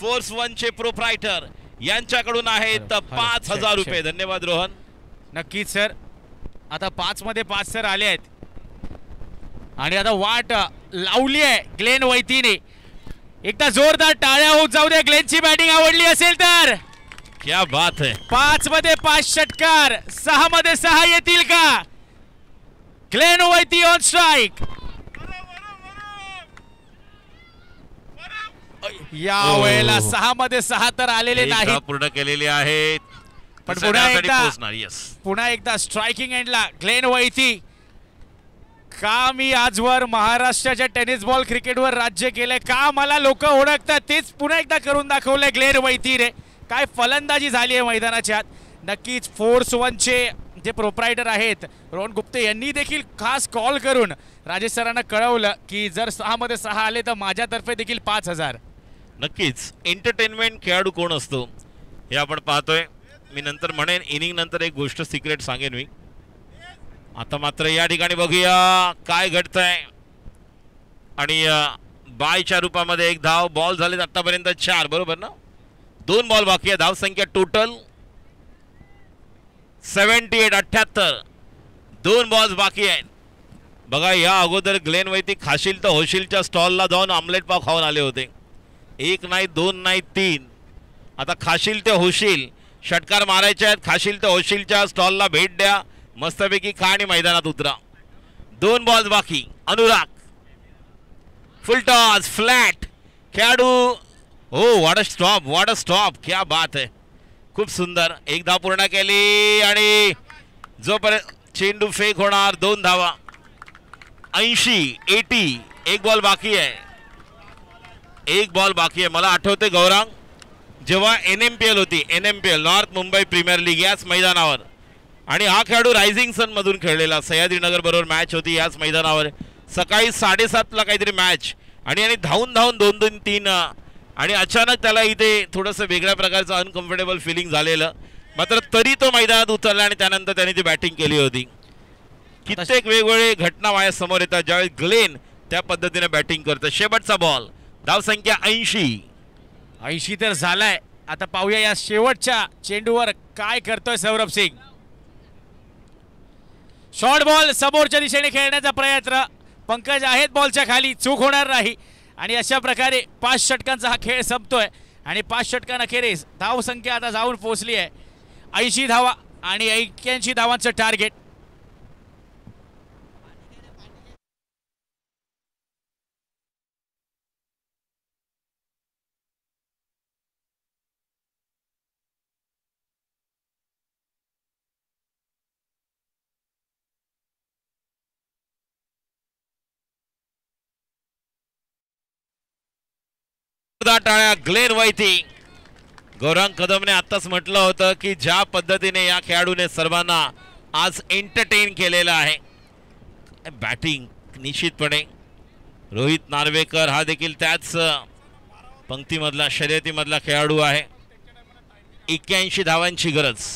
फोर्स 1 चे प्रोप्रायटर यांच्याकडून आहेत 5,000 रुपये. धन्यवाद रोहन. नक्कीच सर. आता 5 मध्ये 5 तर आले आहेत आणि आता वाट लावली आहे ग्लेन वैतीने. एकदा जोरदार टाळ्या होत जाऊ द्या. ग्लेनची बॅटिंग आवडली असेल तर. क्या बात है. 5 मध्ये 5 षटकार, 6 मध्ये 6 येतील का. Glenn Vaiti on strike. या वेळेला 6 मध्ये 6 तर आलेले नाही. पूर्ण केलेले आहेत पण पुन्हा एकदा स्ट्रायकिंग एंडला ग्लेन वैती. का मी आजवर महाराष्ट्राच्या टेनिस बॉल क्रिकेटवर राज्य केलंय, का मला लोक ओळखतात, तेच पुन्हा एकदा करून दाखवलंय ग्लेन वैती रे. काय फलंदाजी झाली आहे मैदानाच्या आत. नक्कीच फोर्स 1 चे जे प्रोप्रायटर आहेत रोहन गुप्ते यांनी देखील खास कॉल करून राजेश सरांना कळवलं की जर 6 मध्ये 6 आले तर माझ्यातर्फे देखील 5,000. नक्कीच एंटरटेनमेंट खेळाडू कोण असतो हे आपण पाहतोय. मी नंतर म्हणेन इनिंग नंतर एक गोष्ट सिक्रेट सांगेन मी. आता मात्र या ठिकाणी बघूया काय घडतंय. आणि बायच्या रूपामध्ये 1 धाव. बॉल झाले आतापर्यंत 4 बरोबर ना. 2 बॉल बाकी आहे. धाव संख्या टोटल 78. 2 बॉल्स बाकी आहेत. बघा या अगोदर ग्लेन वैती खाशील तर होशीलच्या स्टॉलला जाऊन ऑमलेट पाव खाऊन आले होते. 1 नाही 2 नाही 3. आता खाशील ते होशील षटकार मारायचे आहेत. खाशील तर होशीलच्या स्टॉलला भेट द्या. मस्तपैकी खा आणि मैदानात उतरा. 2 बॉल्स बाकी. अनुराग फुल टॉस फ्लॅट खेळाडू. हो व्हाट अ स्टॉप क्या बात है. खूप सुंदर. 1 धाव पूर्ण केली आणि जोपर्यंत चेंडू फेक होणार 2 धावा. 80. 1 बॉल बाकी आहे. 1 बॉल बाकी आहे. मला आठवते गौरांग जेव्हा NMPL होती, NMPL north Mumbai premier league याच मैदानावर, आणि हा खेळाडू रायझिंग सन मधून खेळलेला. सह्याद्रीनगर बरोबर मॅच होती याच मैदानावर. सकाळी 7:30ला काहीतरी मॅच आणि धावून 2-2-3 आणि अचानक त्याला इथे थोडंसं वेगळ्या प्रकारचं अनकम्फर्टेबल फिलिंग झालेलं. मात्र तरी तो मैदानात उतरला आणि त्यानंतर त्याने ती बॅटिंग केली होती. कित्येक वेगवेगळे घटना माझ्या समोर येतात ज्यावेळी ग्लेन त्या पद्धतीने बॅटिंग करतं. शेवटचा बॉल. धाव संख्या 80 तर झालाय. आता पाहूया या शेवटच्या चेंडूवर काय करतोय सौरभ सिंग. शॉर्ट बॉल समोरच्या दिशेने खेळण्याचा प्रयत्न. पंकज आहेत बॉलच्या खाली, चूक होणार नाही. आणि अशा प्रकारे 5 षटकांचा हा खेळ संपतोय आणि 5 षटकांअखेरीस धाव संख्या आता जाऊन पोहोचली आहे 80 धावा आणि 81 धावांचं टार्गेट. टाळ्या ग्लेन वैती. गौरांग कदमने आत्ताच म्हटलं होतं की ज्या पद्धतीने या खेळाडूने सर्वांना आज एंटरटेन केलेलं आहे. बॅटिंग निश्चितपणे रोहित नार्वेकर हा देखील त्याच पंक्तीमधला शर्यतीमधला खेळाडू आहे. 81 धावांची गरज.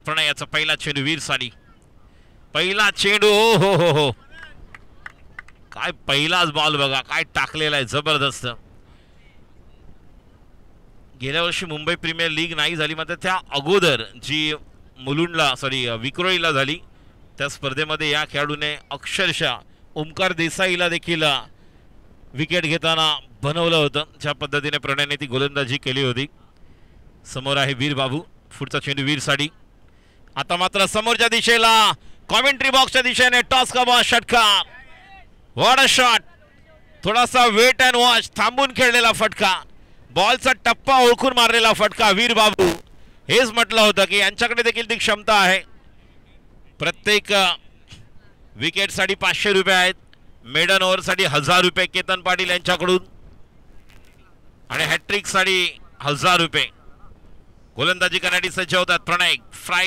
प्रणयाचा पहिला चेंडू वीर साडी, पहिला चेंडू. हो हो हो हो, काय पहिलाच बॉल बघा, काय टाकलेला आहे जबरदस्त. गेल्या वर्षी मुंबई प्रीमियर लीग नाही झाली, मात्र त्या अगोदर जी मुलुंडला विक्रोळीला झाली त्या स्पर्धेमध्ये या खेळाडूने अक्षरशः ओमकार देसाईला देखील विकेट घेताना बनवलं होतं. ज्या पद्धतीने प्रणयने ती गोलंदाजी केली होती. समोर आहे वीर बाबू, पुढचा चेंडू वीर साडी. आता मात्र समोरच्या दिशेला कॉमेंट्री बॉक्सच्या दिशेने टॉस का बॉल, षटकार. व्हॉट अ शॉट, थोडासा वेट अँड वॉच, थांबून खेळलेला फटका, बॉलचा टप्पा ओळखून मारलेला फटका. वीर बाबू हेच म्हटलं होतं की यांच्याकडे देखील ती क्षमता आहे. प्रत्येक विकेटसाठी 500 रुपये आहेत, मेडन ओव्हरसाठी 1000 रुपये केतन पाटील यांच्याकडून, आणि हॅट्रिकसाठी 1000 रुपये. गोलंदाजी करण्यासाठी सज्ज होतात प्रणय.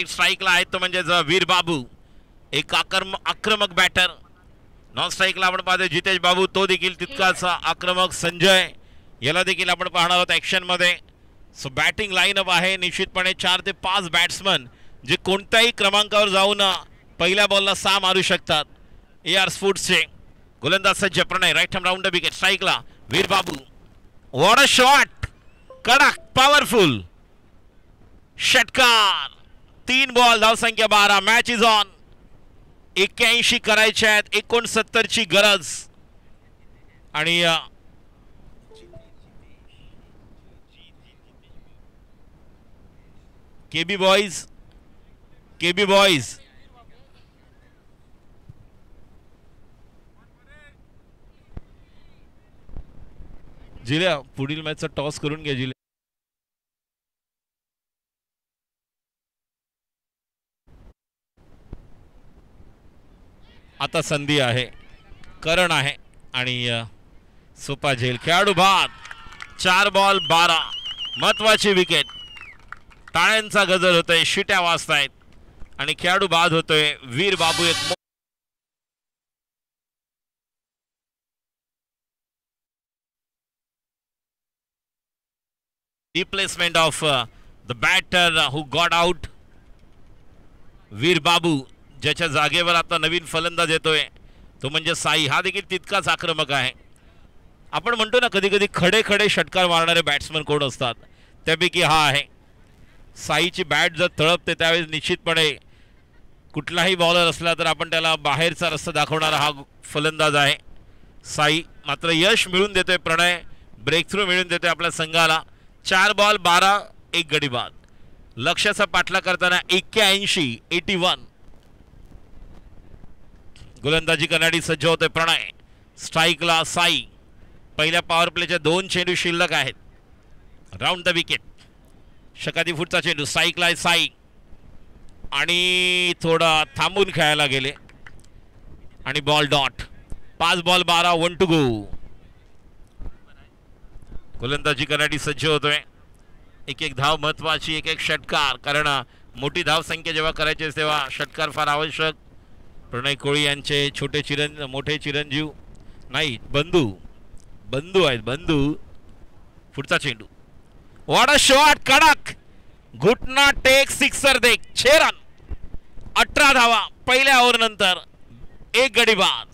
स्ट्राईकला आहेत तो म्हणजे वीर बाबू, एक आक्रमक बॅटर. नॉन स्ट्राईकला आपण पाहतो जितेश बाबू, तो देखील तितकाच आक्रमक. संजय याला देखील आपण पाहणार आहोत ॲक्शन मध्ये. सो बॅटिंग लाईनअप आहे निश्चितपणे 4 ते 5 बॅट्समन जे कोणत्याही क्रमांकावर जाऊन पहिल्या बॉलला 6 मारू शकतात. AR स्पोर्ट्सचे गोलंदाज सज्ज Pranay. Right hand round the wicket, स्ट्राईकला Veer Babu. What a shot, कडक पॉवरफुल षटकार. 3 बॉल, धावसंख्या 12. Match is on. 81 करायचे आहेत, 69 ची गरज. आणि केबी बॉईज जिल्ह्या पुढील मॅचचा टॉस करून घ्या जिल्ह्या. आता संधी आहे, करण आहे आणि सोपा झेल. खेळाडू बाद. 4 बॉल 12, महत्वाची विकेट. टाळ्यांचा गजर होतोय, शिट्या वाजतायत आणि खेळाडू बाद होतोय. वीर बाबू एक replacement of the batter who got out. Veer Babu ज्याच्या जागेवर आता नवीन फलंदाज येतोय तो म्हणजे साई. हा देखील तितकाच आक्रमक आहे. आपण म्हणतो ना कधी कधी खडे षटकार मारणारे बॅट्समन कोण असतात, त्यापैकी हा आहे. साईची बॅट जर तळपते त्यावेळेस निश्चितपणे कुठलाही बॉलर असला तर आपण त्याला बाहेरचा रस्ता दाखवणारा हा फलंदाज आहे साई. मात्र यश मिळून देतोय प्रणय, ब्रेक थ्रू मिळून देतोय आपल्या संघाला. 4 बॉल 12, 1 गडी बाद. लक्ष्याचा पाठला करताना 81. गोलंदाजी करण्यासाठी सज्ज होतोय प्रणय. स्ट्राईकला साई. पहिल्या पॉवर प्लेच्या 2 चेंडू शिल्लक आहेत. राऊंड द विकेट, शकादी फुटचा चेंडू. स्ट्राईकला आहे साई आणि थोडा थांबून खेळायला गेले आणि ball dot. 5 ball 12, 1 to go. गोलंदाजी करण्यासाठी सज्ज होतोय. एक धाव महत्वाची, एक षटकार, कारण मोठी धाव संख्या जेव्हा करायची असते तेव्हा षटकार फार आवश्यक. प्रणय कोळी यांचे मोठे चिरंजीव नाही, बंधू आहेत, बंधू. पुढचा चेंडू. व्हॉट अ शॉट, कडक घुटना टेक सिक्सर देख. 6 रन, 18 धावा पहिल्या ओव्हर नंतर, 1 गडी बाद.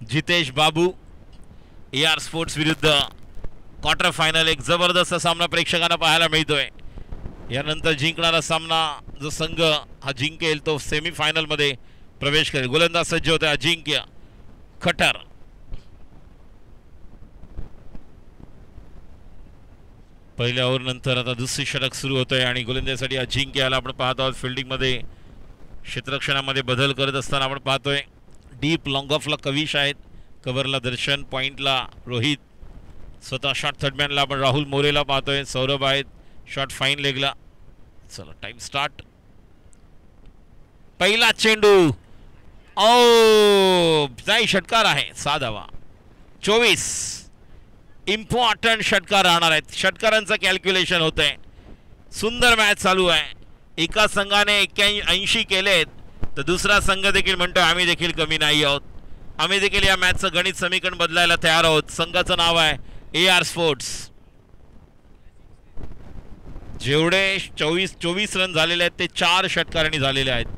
जितेश बाबू. AR स्पोर्ट्स विरुद्ध क्वार्टर फायनल, एक जबरदस्त सामना प्रेक्षकांना पाहायला मिळतोय. यानंतर जिंकणारा सामना जो संघ हा जिंकेल तो सेमीफायनल मध्ये प्रवेश करेल. गोलंदाज सज्ज होते अजिंक्य खटर. पहिल्या ओव्हर नंतर आता दुसरी षटक सुरू होत आहे आणि गोलंदाजीसाठी अजिंक्य याला आपण पाहत आहोत. फिल्डिंगमध्ये क्षेत्ररक्षणामध्ये बदल करत असताना आपण पाहतोय. डीप लॉंग ऑफला कविश आहेत, कव्हरला दर्शन, पॉईंटला रोहित, स्वतः शॉट थर्डमॅनला आपण राहुल मोरेला पाहतोय. सौरभ आहेत शॉट फाईन लेगला. चला टाइम स्टार्ट. पहिला चेंडू नाही, षटकार आहे. 6 धावा. 24 इम्पॉर्टंट षटकार राहणार आहेत. षटकारांचं कॅल्क्युलेशन होत आहे. सुंदर मॅच चालू आहे. एका संघाने 81 केलेत तर दुसरा संघ देखील म्हणतोय आम्ही देखील कमी नाही आहोत, आम्ही देखील या मॅचचं गणित समीकरण बदलायला तयार आहोत. संघाचं नाव आहे AR स्पोर्ट्स. जेवढे 24 रन झालेले आहेत ते 4 षटकारांनी झालेले आहेत.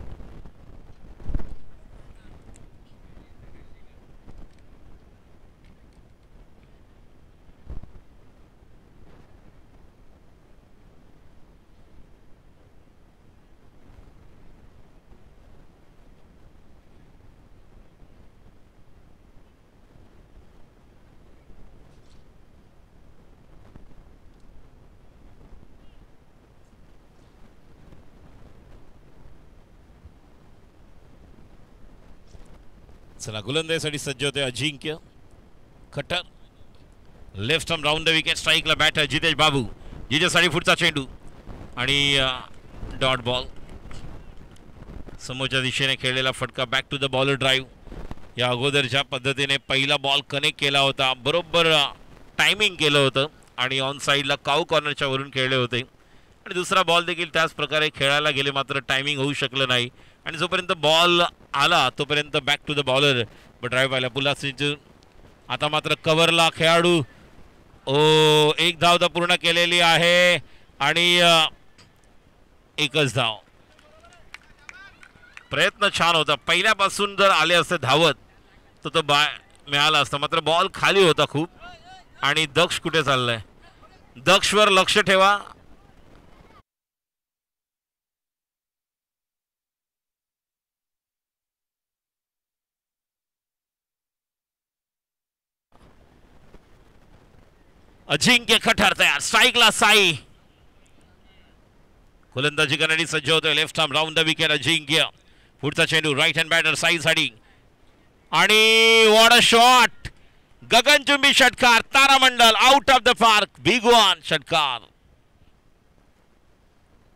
चला गोलंदाजीसाठी सज्ज होते Ajinkya. Khattar left arm round the wicket. स्ट्राईकला बॅटर जितेश बाबू, जितेशसाठी पुढचा चेंडू आणि डॉट बॉल. समोरच्या दिशेने खेळलेला फटका. Back to the bowler drive. या अगोदर ज्या पद्धतीने पहिला बॉल कनेक्ट केला होता, बरोबर टायमिंग केलं होतं आणि ऑन साईडला काऊ कॉर्नरच्या वरून खेळले होते आणि दुसरा बॉल देखील त्याच प्रकारे खेळायला गेले, मात्र टायमिंग होऊ शकलं नाही आणि जोपर्यंत बॉल आला तोपर्यंत back to the bowler drive आला. पुन्हा सिंचून आता मात्र कव्हरला खेळाडू. एक धाव तर पूर्ण केलेली आहे आणि एकच धाव. प्रयत्न छान होता. पहिल्यापासून जर आले असते धावत तर तो मिळाला असता, मात्र बॉल खाली होता खूप. आणि दक्ष कुठे चाललाय? दक्षवर लक्ष ठेवा. अजिंक्य खठार तयार. स्ट्राईकला साई. गोलंदाजी करणारी सज्ज होतोय. Left arm round the wicket Ajinkya. पुढचा चेंडू राईट हँड बॅटर साईसाठी आणि वॉट अ शॉट. गगनचुंबी षटकार. तारामंडल out of the park. Big one षटकार.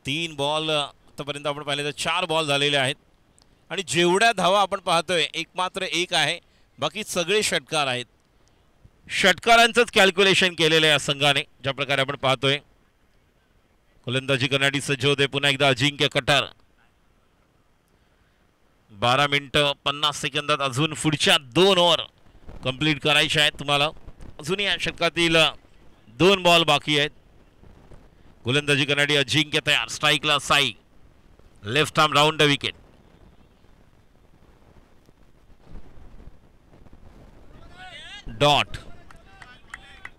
3 बॉल आतापर्यंत आपण पाहिले तर 4 बॉल झालेले आहेत आणि जेवढ्या धावा आपण पाहतोय मात्र एक आहे, बाकी सगळे षटकार आहेत. षटकारांचंच कॅल्क्युलेशन केलेलं आहे या संघाने, ज्या प्रकारे आपण पाहतोय. गोलंदाजी करण्यासाठी सज्ज होते पुन्हा एकदा अजिंक्य खठार. 12 मिनिटं 50 सेकंदात अजून पुढच्या 2 ओव्हर कंप्लीट करायच्या आहेत तुम्हाला. अजूनही या षटकातील 2 बॉल बाकी आहेत. गोलंदाजी करण्यासाठी अजिंक्य तयार. स्ट्राईकला Sai. Left arm round the wicket. Dot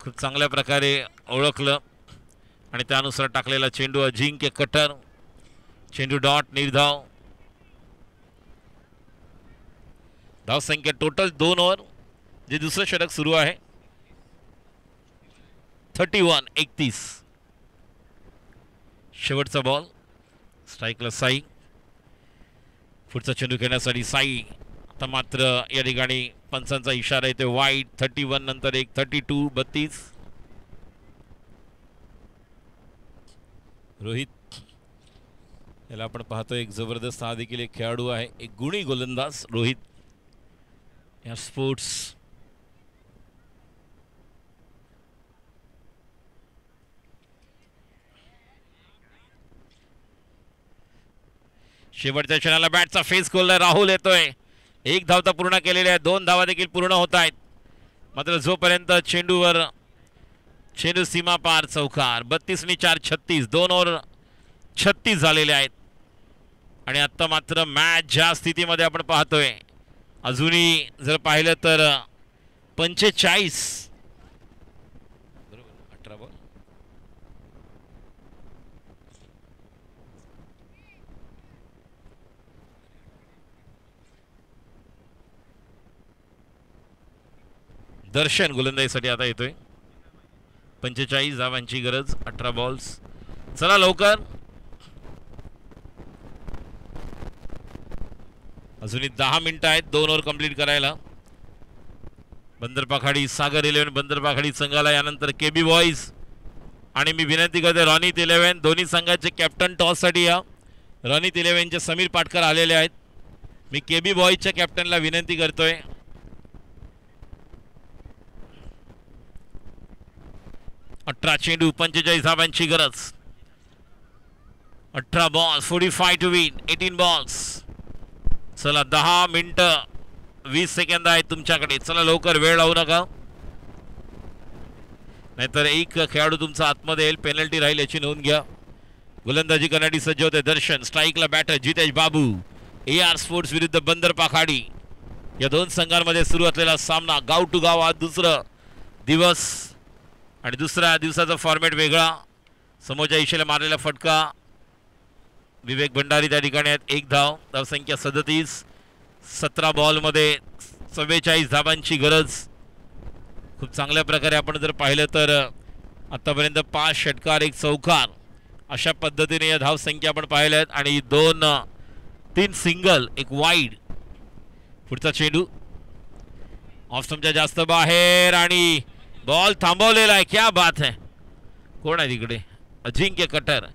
खूप चांगल्या प्रकारे ओळखलं आणि त्यानुसार टाकलेला चेंडू अजिंक्य खठार. चेंडू डॉट. निर्धाव. धावसंख्या टोटल 2 ओव्हर जे दुसरं षटक सुरू आहे. 31-31. शेवटचा बॉल. स्ट्राईकला साई. पुढचा चेंडू खेळण्यासाठी साई. आता मात्र या ठिकाणी पंचांचा इशारा येतो वाईट. 31 नंतर एक 32. 32. रोहित याला आपण पाहतोय. एक जबरदस्त हा देखील एक खेळाडू आहे, एक गुणी गोलंदाज रोहित या स्पोर्ट्स. शेवटच्या क्षणाला बॅटचा फेस खोलला. राहुल येतोय. 1 धाव तर पूर्ण केलेली आहे. 2 धावा देखील पूर्ण होत आहेत. मात्र जोपर्यंत चेंडू सीमा पार. चौकार. 32-4 36. 2 ओव्हर 36 झालेले आहेत आणि आता मात्र मॅच ज्या स्थितीमध्ये आपण पाहतोय, अजूनही जर पाहिलं तर 45 बरोबर 18 बॉल. दर्शन गोलंदाजीसाठी आता येतोय. 45 धावांची गरज, 18 बॉल्स. चला लवकर, अजूनही 10 मिनिटं आहेत 2 ओव्हर कंप्लीट करायला. बंदरपाखाडी सागर 11 बंदरपाखाडी संघाला, यानंतर केबी बॉईज. आणि मी विनंती करते रॉनीत 11 दोन्ही संघाचे कॅप्टन टॉससाठी या. रॉनीत 11चे समीर पाटकर आलेले आहेत. मी केबी बॉईजच्या कॅप्टनला विनंती करतोय. अठरा चेंडू 45 धावांची गरज, 18 बॉल्स 45 टू विन, 18 बॉल्स. चला 10 मिनिटं 20 सेकंद आहेत तुमच्याकडे. चला लवकर, वेळ लावू नका, नाहीतर एक खेळाडू तुमचा आतमध्ये येईल, पेनल्टी राहील, याची नोंद घ्या. गोलंदाजी करण्यासाठी सज्ज होते दर्शन. स्ट्राईकला बॅटर जितेश बाबू. AR स्पोर्ट्स विरुद्ध बंदरपाखाडी, या दोन संघांमध्ये सुरू असलेला सामना. गाव टू गाव आज दुसरा दिवस आणि दुसऱ्या दिवसाचा फॉर्मॅट वेगळा. समोरच्या इशेला मारलेला फटका, विवेक भंडारी त्या ठिकाणी आहेत. 1 धाव, धावसंख्या 37. 17 बॉलमध्ये 44 धावांची गरज. खूप चांगल्या प्रकारे आपण जर पाहिलं तर आतापर्यंत 5 षटकार 1 चौकार अशा पद्धतीने या धावसंख्या आपण पाहिल्या आहेत. आणि 3 सिंगल 1 वाईड. पुढचा चेंडू ऑफ स्टंपच्या जास्त बाहेर आणि बॉल थांबवलेला आहे. क्या बात है, कोण आहे तिकडे, अजिंक्य कटर.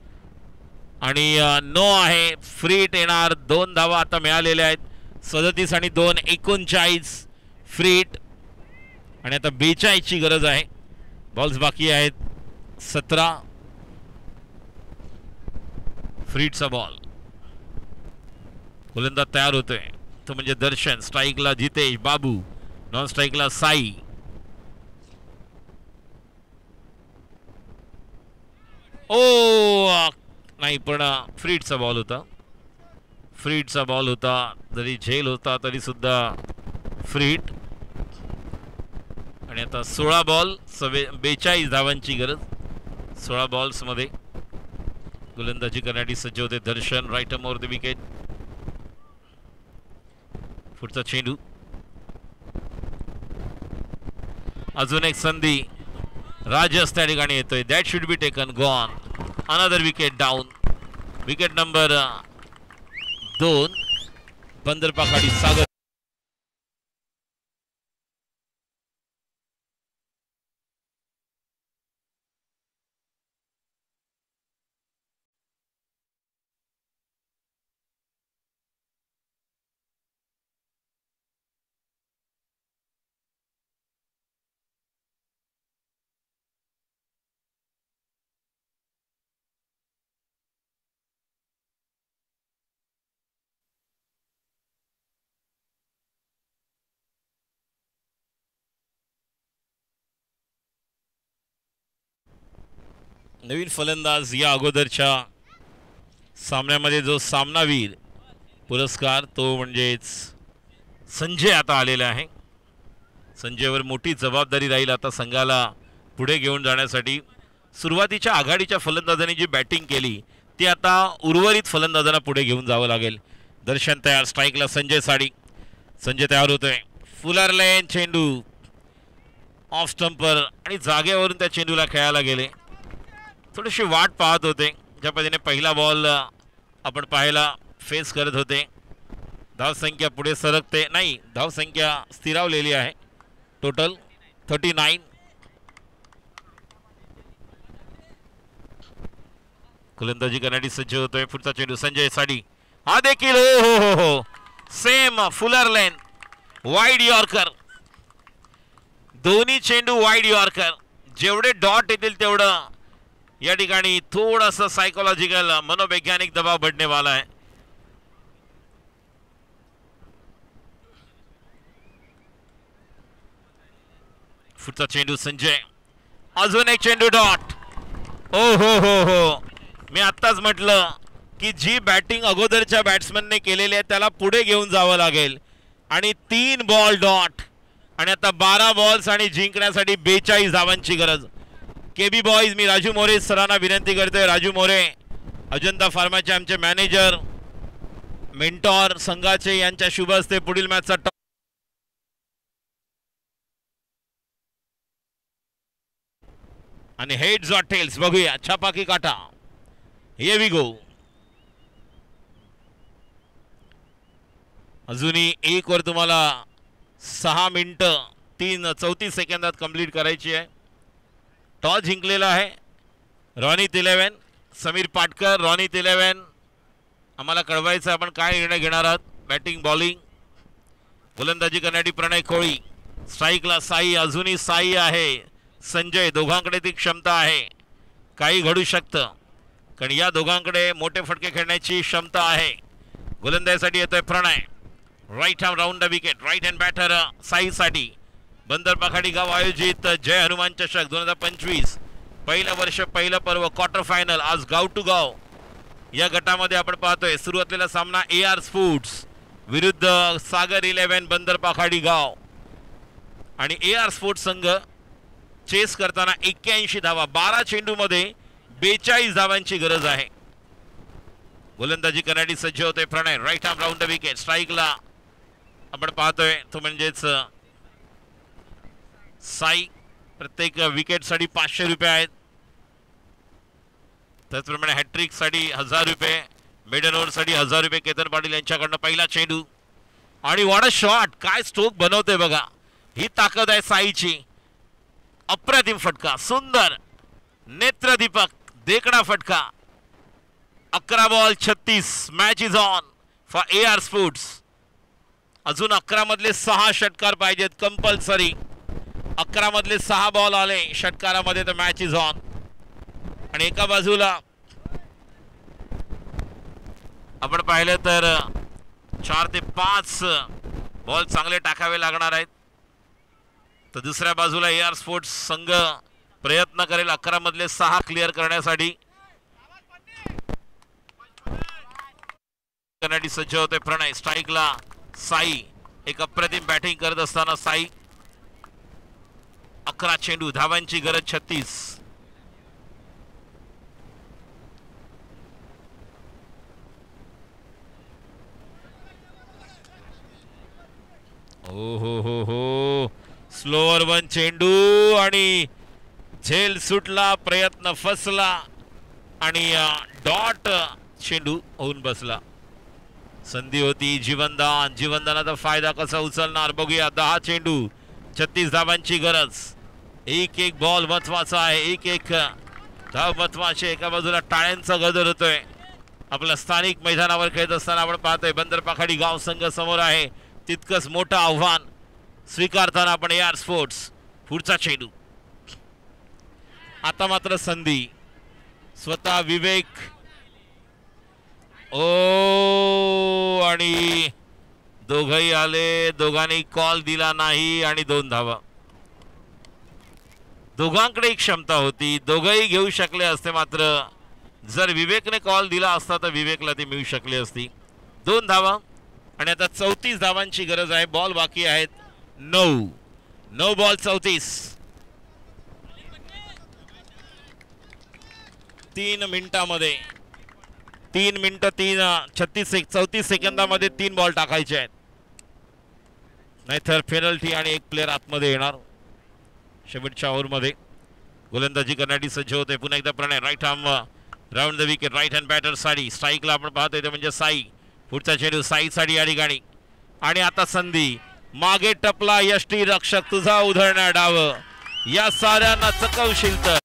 आणि नो आहे, फ्री हिट येणार. 2 धावा आता मिळालेल्या आहेत, 37 आणि 2 39 फ्री हिट. आणि आता 42 ची गरज आहे. बॉल्स बाकी आहेत 17. फ्री हिटचा बॉल, गोलंदाज तयार होतोय, तो म्हणजे दर्शन. स्ट्राईकला जितेश बाबू, नॉन स्ट्राईकला साई. ओ नाही, पण फ्री हिटचा बॉल होता. फ्री हिटचा बॉल होता, जरी झेल होता तरी सुद्धा फ्री हिट. आणि आता 16 बॉल 42 धावांची गरज. 16 बॉल्समध्ये गोलंदाजी करण्यासाठी सज्ज होते Darshan. Right arm over the wicket. पुढचा चेंडू, अजून एक संधी. राजस त्या ठिकाणी येतोय. That should be taken, gone. Another wicket down. Wicket number 2 Bandarpakhadi Sagar. नवीन फलंदाज या अगोदरच्या सामन्यामध्ये जो सामनावीर पुरस्कार, तो म्हणजेच संजय आता आलेला आहे. संजयवर मोठी जबाबदारी राहील आता संघाला पुढे घेऊन जाण्यासाठी. सुरुवातीच्या आघाडीच्या फलंदाजांनी जी बॅटिंग केली ती आता उर्वरित फलंदाजांना पुढे घेऊन जावं लागेल. दर्शन तयार. स्ट्राईकला संजय साडी. संजय तयार होतोय. फुलर लेन चेंडू ऑफ स्टंपर आणि जागेवरून त्या चेंडूला खेळायला गेले. थोडीशी वाट पाहत होते, ज्या पद्धतीने पहिला बॉल आपण पाहायला फेस करत होते. धावसंख्या पुढे सरकते नाही, धावसंख्या स्थिरावलेली आहे. टोटल 39. गोलंदाजी करण्यासाठी सज्ज होतोय. पुढचा चेंडू संजय साडी. हा देखील हो हो हो सेम फुलर लेन वाईड यॉर्कर. दोन्ही चेंडू वाईड यॉर्कर. जेवढे डॉट येतील तेवढं या ठिकाणी थोडासा सायकोलॉजिकल मनोवैज्ञानिक दबाव बढ़ने वाला है. पुढचा चेंडू संजय. अजून एक चेंडू डॉट. ओ हो हो हो, मी आत्ताच म्हटलं की जी बॅटिंग अगोदरच्या बॅट्समनने केलेली आहे त्याला पुढे घेऊन जावं लागेल. आणि 3 बॉल डॉट. आणि आता 12 बॉल्स आणि जिंकण्यासाठी 42 धावांची गरज. केबी बॉईज, मी राजू मोरे सरांना विनंती करतोय. राजू मोरे अजंता फार्माचे आमचे मॅनेजर, मेंटॉर संघाचे, यांच्या शुभ हस्ते पुढील मॅचचा आणि हेड्स ऑर टेल्स बघूया. छापा की काटा. Here we go. अजूनही एक वर तुम्हाला 6 मिनिटं 34 सेकंदात कंप्लीट करायची आहे. टॉस जिंकलेला आहे रॉनीत 11. समीर पाटकर रॉनीत 11. आम्हाला कळवायचं आपण काय निर्णय घेणार आहात. Batting bowling. गोलंदाजी करण्यासाठी प्रणय कोळी. स्ट्राईकला साई. अजूनही साई आहे. संजय. दोघांकडे ती क्षमता आहे. काही घडू शकतं कारण या दोघांकडे मोठे फटके खेळण्याची क्षमता आहे. गोलंदाजीसाठी येतोय Pranay. Right hand round the wicket. Right hand batter साईसाठी. बंदर पाखाडी गाव आयोजित जय हनुमान चषक 2025 पहिलं वर्ष पहिलं पर्व क्वार्टर फायनल. आज गाव टू गाव या गटामध्ये आपण पाहतोय. सुरू असलेला सामना AR स्पोर्ट्स विरुद्ध सागर 11 बंदर पाखाडी गाव. आणि AR स्पोर्ट्स संघ चेस करताना 81 धावा. 12 चेंडूमध्ये 42 धावांची गरज आहे. गोलंदाजी करण्यासाठी सज्ज होते Pranay. Right arm round the wicket. स्ट्राईकला आपण पाहतोय तो म्हणजेच साई. प्रत्येक विकेटसाठी 500 रुपये आहेत. त्याचप्रमाणे हॅट्रिकसाठी 1000 रुपये. मेडन ओव्हरसाठी 1000 रुपये. केतन पाटील यांच्याकडनं पहिला चेंडू आणि वॉट अ शॉट. काय स्ट्रोक बनवते बघा. ही ताकद आहे साईची. अप्रतिम फटका. सुंदर नेत्रदीपक देखणा फटका. 11 ball 36. Match is on for AR sports. अजून 11 मधले 6 षटकार पाहिजेत कंपल्सरी. 11 मधले 6 बॉल आले षटकारामध्ये तर मॅच इज ऑन. आणि एका बाजूला आपण पाहिलं तर 4 ते 5 बॉल चांगले टाकावे लागणार आहेत. तर दुसऱ्या बाजूला AR स्पोर्ट्स संघ प्रयत्न करेल 11 मधले 6 क्लिअर करण्यासाठी. करण्यासाठी सज्ज होते प्रणय. स्ट्राईकला साई. एक अप्रतिम बॅटिंग करत असताना साई. 11 चेंडू. धावांची गरज 36. हो हो हो हो. स्लोअर 1 चेंडू आणि झेल सुटला. प्रयत्न फसला आणि डॉट चेंडू होऊन बसला. संधी होती. जीवनदान. जीवनदानाचा फायदा कसा उचलणार बघूया. 10 चेंडू 36 धावांची गरज. एक एक बॉल महत्वाचा आहे. एक एक धाव महत्वाची. एका बाजूला टाळ्यांचा गजर होतोय. आपल्या स्थानिक मैदानावर खेळत असताना आपण पाहतोय बंदर पाखाडी गाव संघ समोर आहे. तितकंच मोठं आव्हान स्वीकारताना आपण AR स्पोर्ट्स. पुढचा चेंडू. आता मात्र संधी. स्वतः विवेक. ओ आणि दोघही आले. दोघांनी कॉल दिला नाही आणि 2 धावा. दोघांकडे क्षमता होती. दोघही घेऊ शकले असते. मात्र जर विवेकने कॉल दिला असता तर विवेकला ती मिळू शकली असती. 2 धावा आणि आता 34 धावांची गरज आहे. बॉल बाकी आहेत 9 बॉल 34. 3 मिनिटामध्ये 3 मिनिटं 34 सेकंदामध्ये 3 बॉल टाकायचे आहेत. नाहीतर पेनल्टी आणि एक प्लेअर आतमध्ये येणार. शेवटच्या ओव्हरमध्ये गोलंदाजी करण्यासाठी सज्ज होते पुन्हा एकदा Pranay. Right arm round the wicket. Right hand batter साडी. स्ट्राईकला आपण पाहतोय ते म्हणजे साई. पुढचा चेंडू साईसाठी या ठिकाणी. आणि आता संधी. मागे टपला यष्टी रक्षक. तुझा उधळणार डाव. या साऱ्यांना चकवशील तर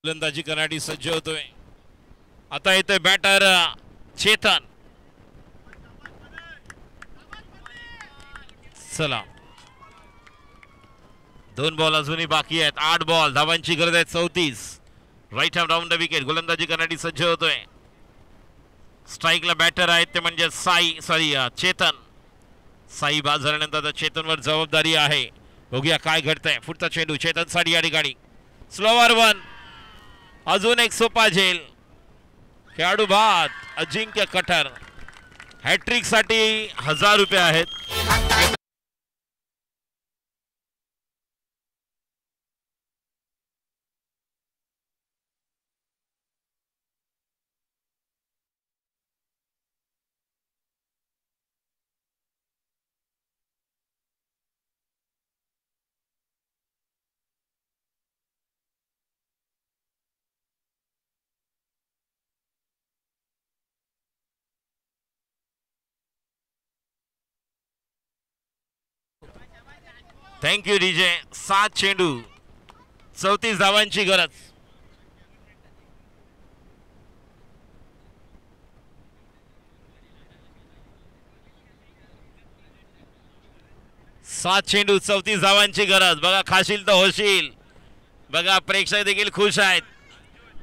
गोलंदाजी करण्यासाठी सज्ज होतोय. आता येतोय बॅटर चेतन. चला 2 बॉल अजूनही बाकी आहेत. 8 बॉल, धावांची गरज आहे 34. Right hand round the wicket. गोलंदाजी करण्यासाठी सज्ज होतोय. स्ट्राईकला बॅटर आहेत ते म्हणजे चेतन. साई बाद झाल्यानंतर चेतनवर जबाबदारी आहे. बघूया काय घडतंय. पुढचा चेंडू चेतनसाठी या ठिकाणी. Slower one. अजून एक सोपा झेल. खेळाडू बाद अजिंक्य कठर. हॅट्रिक साठी 1000 रुपये आहेत. Thank you DJ. 7 चेंडू 34 धावांची गरज. सात चेंडू 34 धावांची गरज. बघा खाशील तर होशील. बघा प्रेक्षक देखील खुश आहेत.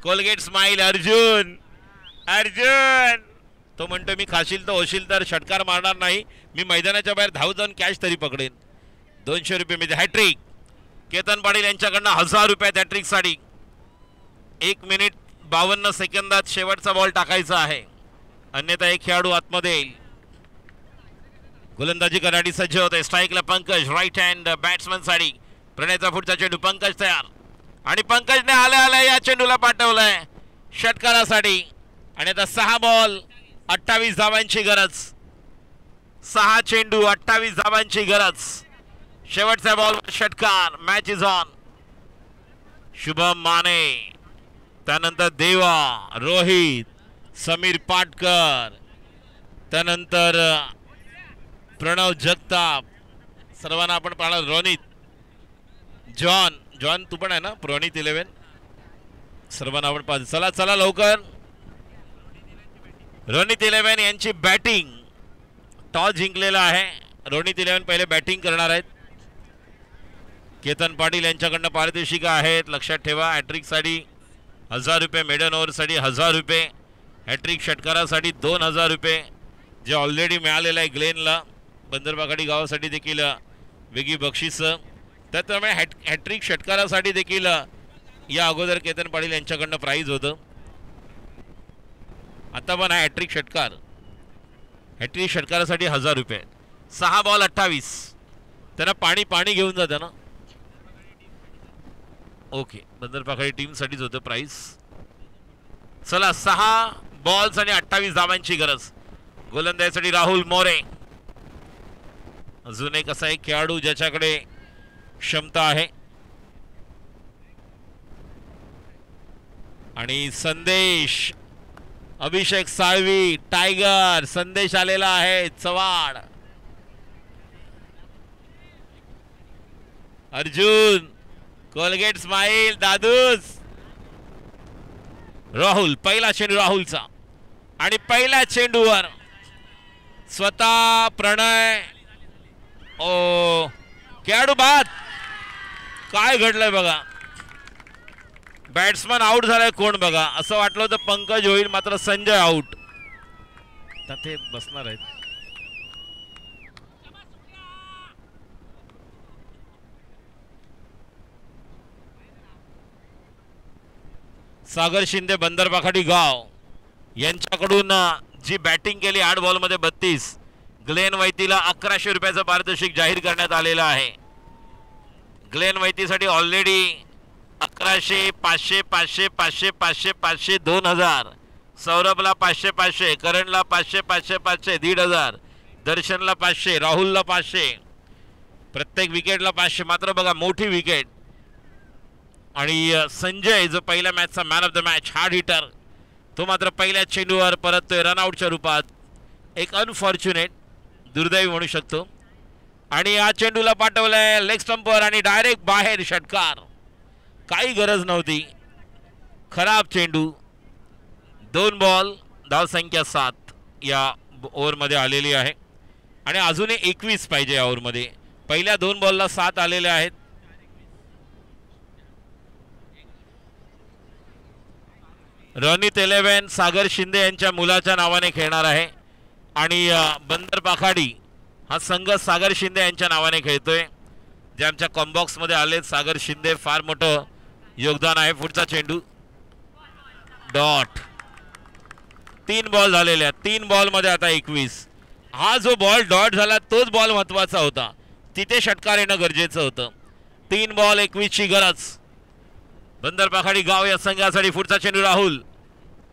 Colgate smile. अर्जुन तो म्हणतो मी खाशील तर होशील तर षटकार मारणार नाही. मी मैदानाच्या बाहेर धाव जाऊन कॅच तरी पकडेन. 200 रुपये मध्ये हॅट्रिक. केतन पाटील यांच्याकडनं 1000 रुपये हॅट्रिक साठी. 1 मिनिट 52 सेकंदात शेवटचा बॉल टाकायचा आहे. अन्यथा एक खेळाडू आतमध्ये येईल. गोलंदाजी करण्यासाठी सज्ज होते. स्ट्राईकला पंकज. राईट हँड बॅट्समन साठी. प्रणयचा पुढचा चेंडू. पंकज तयार आणि पंकजने आल्या या चेंडूला पाठवलाय षटकारासाठी. आणि आता 6 बॉल 28 धावांची गरज. 6 चेंडू 28 धावांची गरज. शेवटचा बॉल षटकार. Match is on. Shubham Mane, त्यानंतर देवा, रोहित, समीर पाटकर, त्यानंतर प्रणव जगताप, सर्वांना आपण पाहणार. रोनित, जॉन तू पण आहे ना. प्रणित 11 सर्वांना आपण पाहतो. चला चला लवकर. रोनित 11 यांची बॅटिंग. टॉस जिंकलेला आहे. रोनित 11 पहिले बॅटिंग करणार आहेत. केतन पाटील यांच्याकडनं पारितोषिक आहेत. लक्षात ठेवा. हॅट्रिक साठी 1000 रुपये. मेडन ओव्हर साठी 1000 रुपये. हॅट्रिक षटकारासाठी 2000 रुपये जे ऑलरेडी मिळालेलं आहे ग्लेनला. बंदरबागाडी गावासाठी देखील वेगळी बक्षीस. त्याचप्रमाणे हॅट्रिक षटकारासाठी देखील या अगोदर केतन पाटील यांच्याकडनं प्राईज होतं. आता पण आहे हॅट्रिक षटकार. हॅट्रिक षटकारासाठी 1000 रुपये. 6 बॉल 28. त्यांना पाणी घेऊन जातं ना. ओके, बंदरपाखाडी टीम साठीच होतं प्राइस. चला 6 बॉल्स आणि 28 धावांची गरज. गोलंदाजीसाठी राहुल मोरे. अजून एक असा एक खेळाडू ज्याच्याकडे क्षमता आहे. आणि संदेश, अभिषेक साळवी, टायगर संदेश आलेला आहे. Chavan, Arjun, Colgate smile, Dadus, Rahul. पहिला चेंडू राहुलचा आणि पहिल्या चेंडूवर स्वतः प्रणय. ओ, खेळाडू बाद. काय घडलंय बघा. बॅट्समन आउट झालाय. कोण बघा. असं वाटलं होतं पंकज होईल, मात्र संजय आउट. ते बसणार आहेत. सागर शिंदे, बंदरबाखाडी गाव यांच्याकडून जी बॅटिंग केली 8 बॉल मध्ये 32. ग्लेन वैतीला 1100 रुपयाचं पारितोषिक जाहीर करण्यात आलेलं आहे. ग्लेन वैतीसाठी ऑलरेडी 1100, 500, 500, 500, 500, 500, 2000. सौरभला 500, 500, करणला 500, 500, 500, 1500, दर्शनला 500, राहुलला 500, प्रत्येक विकेटला 500. मात्र बघा मोठी विकेट. आणि संजय जो पहिल्या मॅचचा man of the match, hard hitter, तो मात्र पहिल्या चेंडूवर परततोय रनआउटच्या रूपात. एक अनफॉर्च्युनेट, दुर्दैवी म्हणू शकतो. आणि या चेंडूला पाठवलंय लेग स्टंपवर आणि डायरेक्ट बाहेर षटकार. काही गरज नव्हती. खराब चेंडू. 2 बॉल, धावसंख्या 7 या ओव्हरमध्ये आलेली आहे. आणि अजूनही 21 पाहिजे या ओव्हरमध्ये. पहिल्या 2 बॉलला 7 आलेले आहेत. रॉनित 11 सागर शिंदे यांच्या मुलाच्या नावाने खेळणार आहे आणि बंदर पाखाडी हा संघ सागर शिंदे यांच्या नावाने खेळतोय, जे आमच्या कॉम्बॉक्स मध्ये आले. सागर शिंदे फार मोठं योगदान आहे. पुढचा चेंडू डॉट. 3 बॉल झालेल्या, 3 बॉल मध्ये आता 21. हा जो बॉल डॉट झाला तोच बॉल महत्वाचा होता, तिथे षटकार येणं गरजेचं होतं. 3 बॉल 21 ची गरज बंदर पाखाडी गाव या संघासाठी. पुढचा चेंडू राहुल.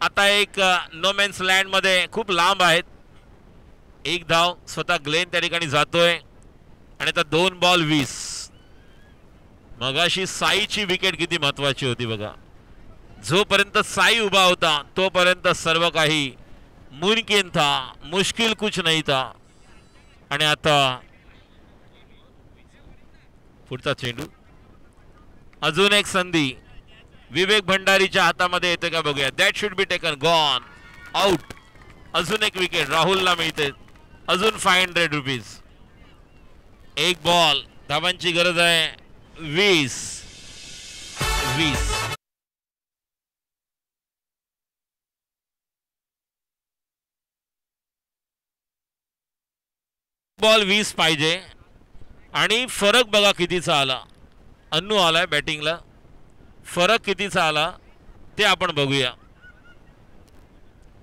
आता एक नो मेन्स लँड मध्ये खूप लांब आहेत. 1 धाव स्वतः ग्लेन त्या ठिकाणी जातोय आणि आता 2 बॉल 20. मगाशी साईची विकेट किती महत्वाची होती बघा. जोपर्यंत साई उभा होता तोपर्यंत सर्व काही मुमकिन था, मुश्किल कुछ नहीं था. आणि आता पुढचा चेंडू. अजून एक संधी विवेक भंडारीच्या हातामध्ये येते का बघूया. That should be taken. Gone. Out. अजून एक विकेट राहुलला मिळते. अजून 500 रुपीज. 1 बॉल. धावांची गरज आहे 20. बॉल 20 पाहिजे आणि फरक बघा कितीचा आला. अन्नू आलाय बॅटिंगला. फरक कितीचा आला ते आपण बघूया.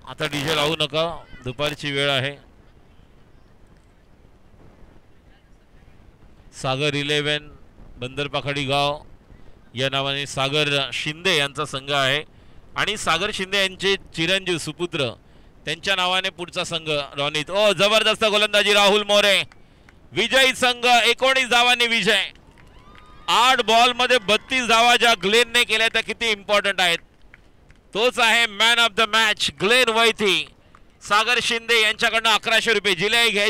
आता डीजे लावू नका, दुपारची वेळ आहे. सागर 11 बंदर पाखाडी गाव या नावाने सागर शिंदे यांचा संघ आहे आणि सागर शिंदे यांचे चिरंजीव सुपुत्र त्यांच्या नावाने पुढचा संघ रॉनित. ओ जबरदस्त गोलंदाजी राहुल मोरे. विजयी संघ 19 धावांनी विजय. 8 बॉल मध्ये 32 धावा ज्या ग्लेनने केल्या त्या किती इम्पॉर्टंट आहेत. तोच आहे man of the match Glen Vaithi. Sagar Shinde यांच्याकडनं 1100 रुपये जिले घ्यायचे.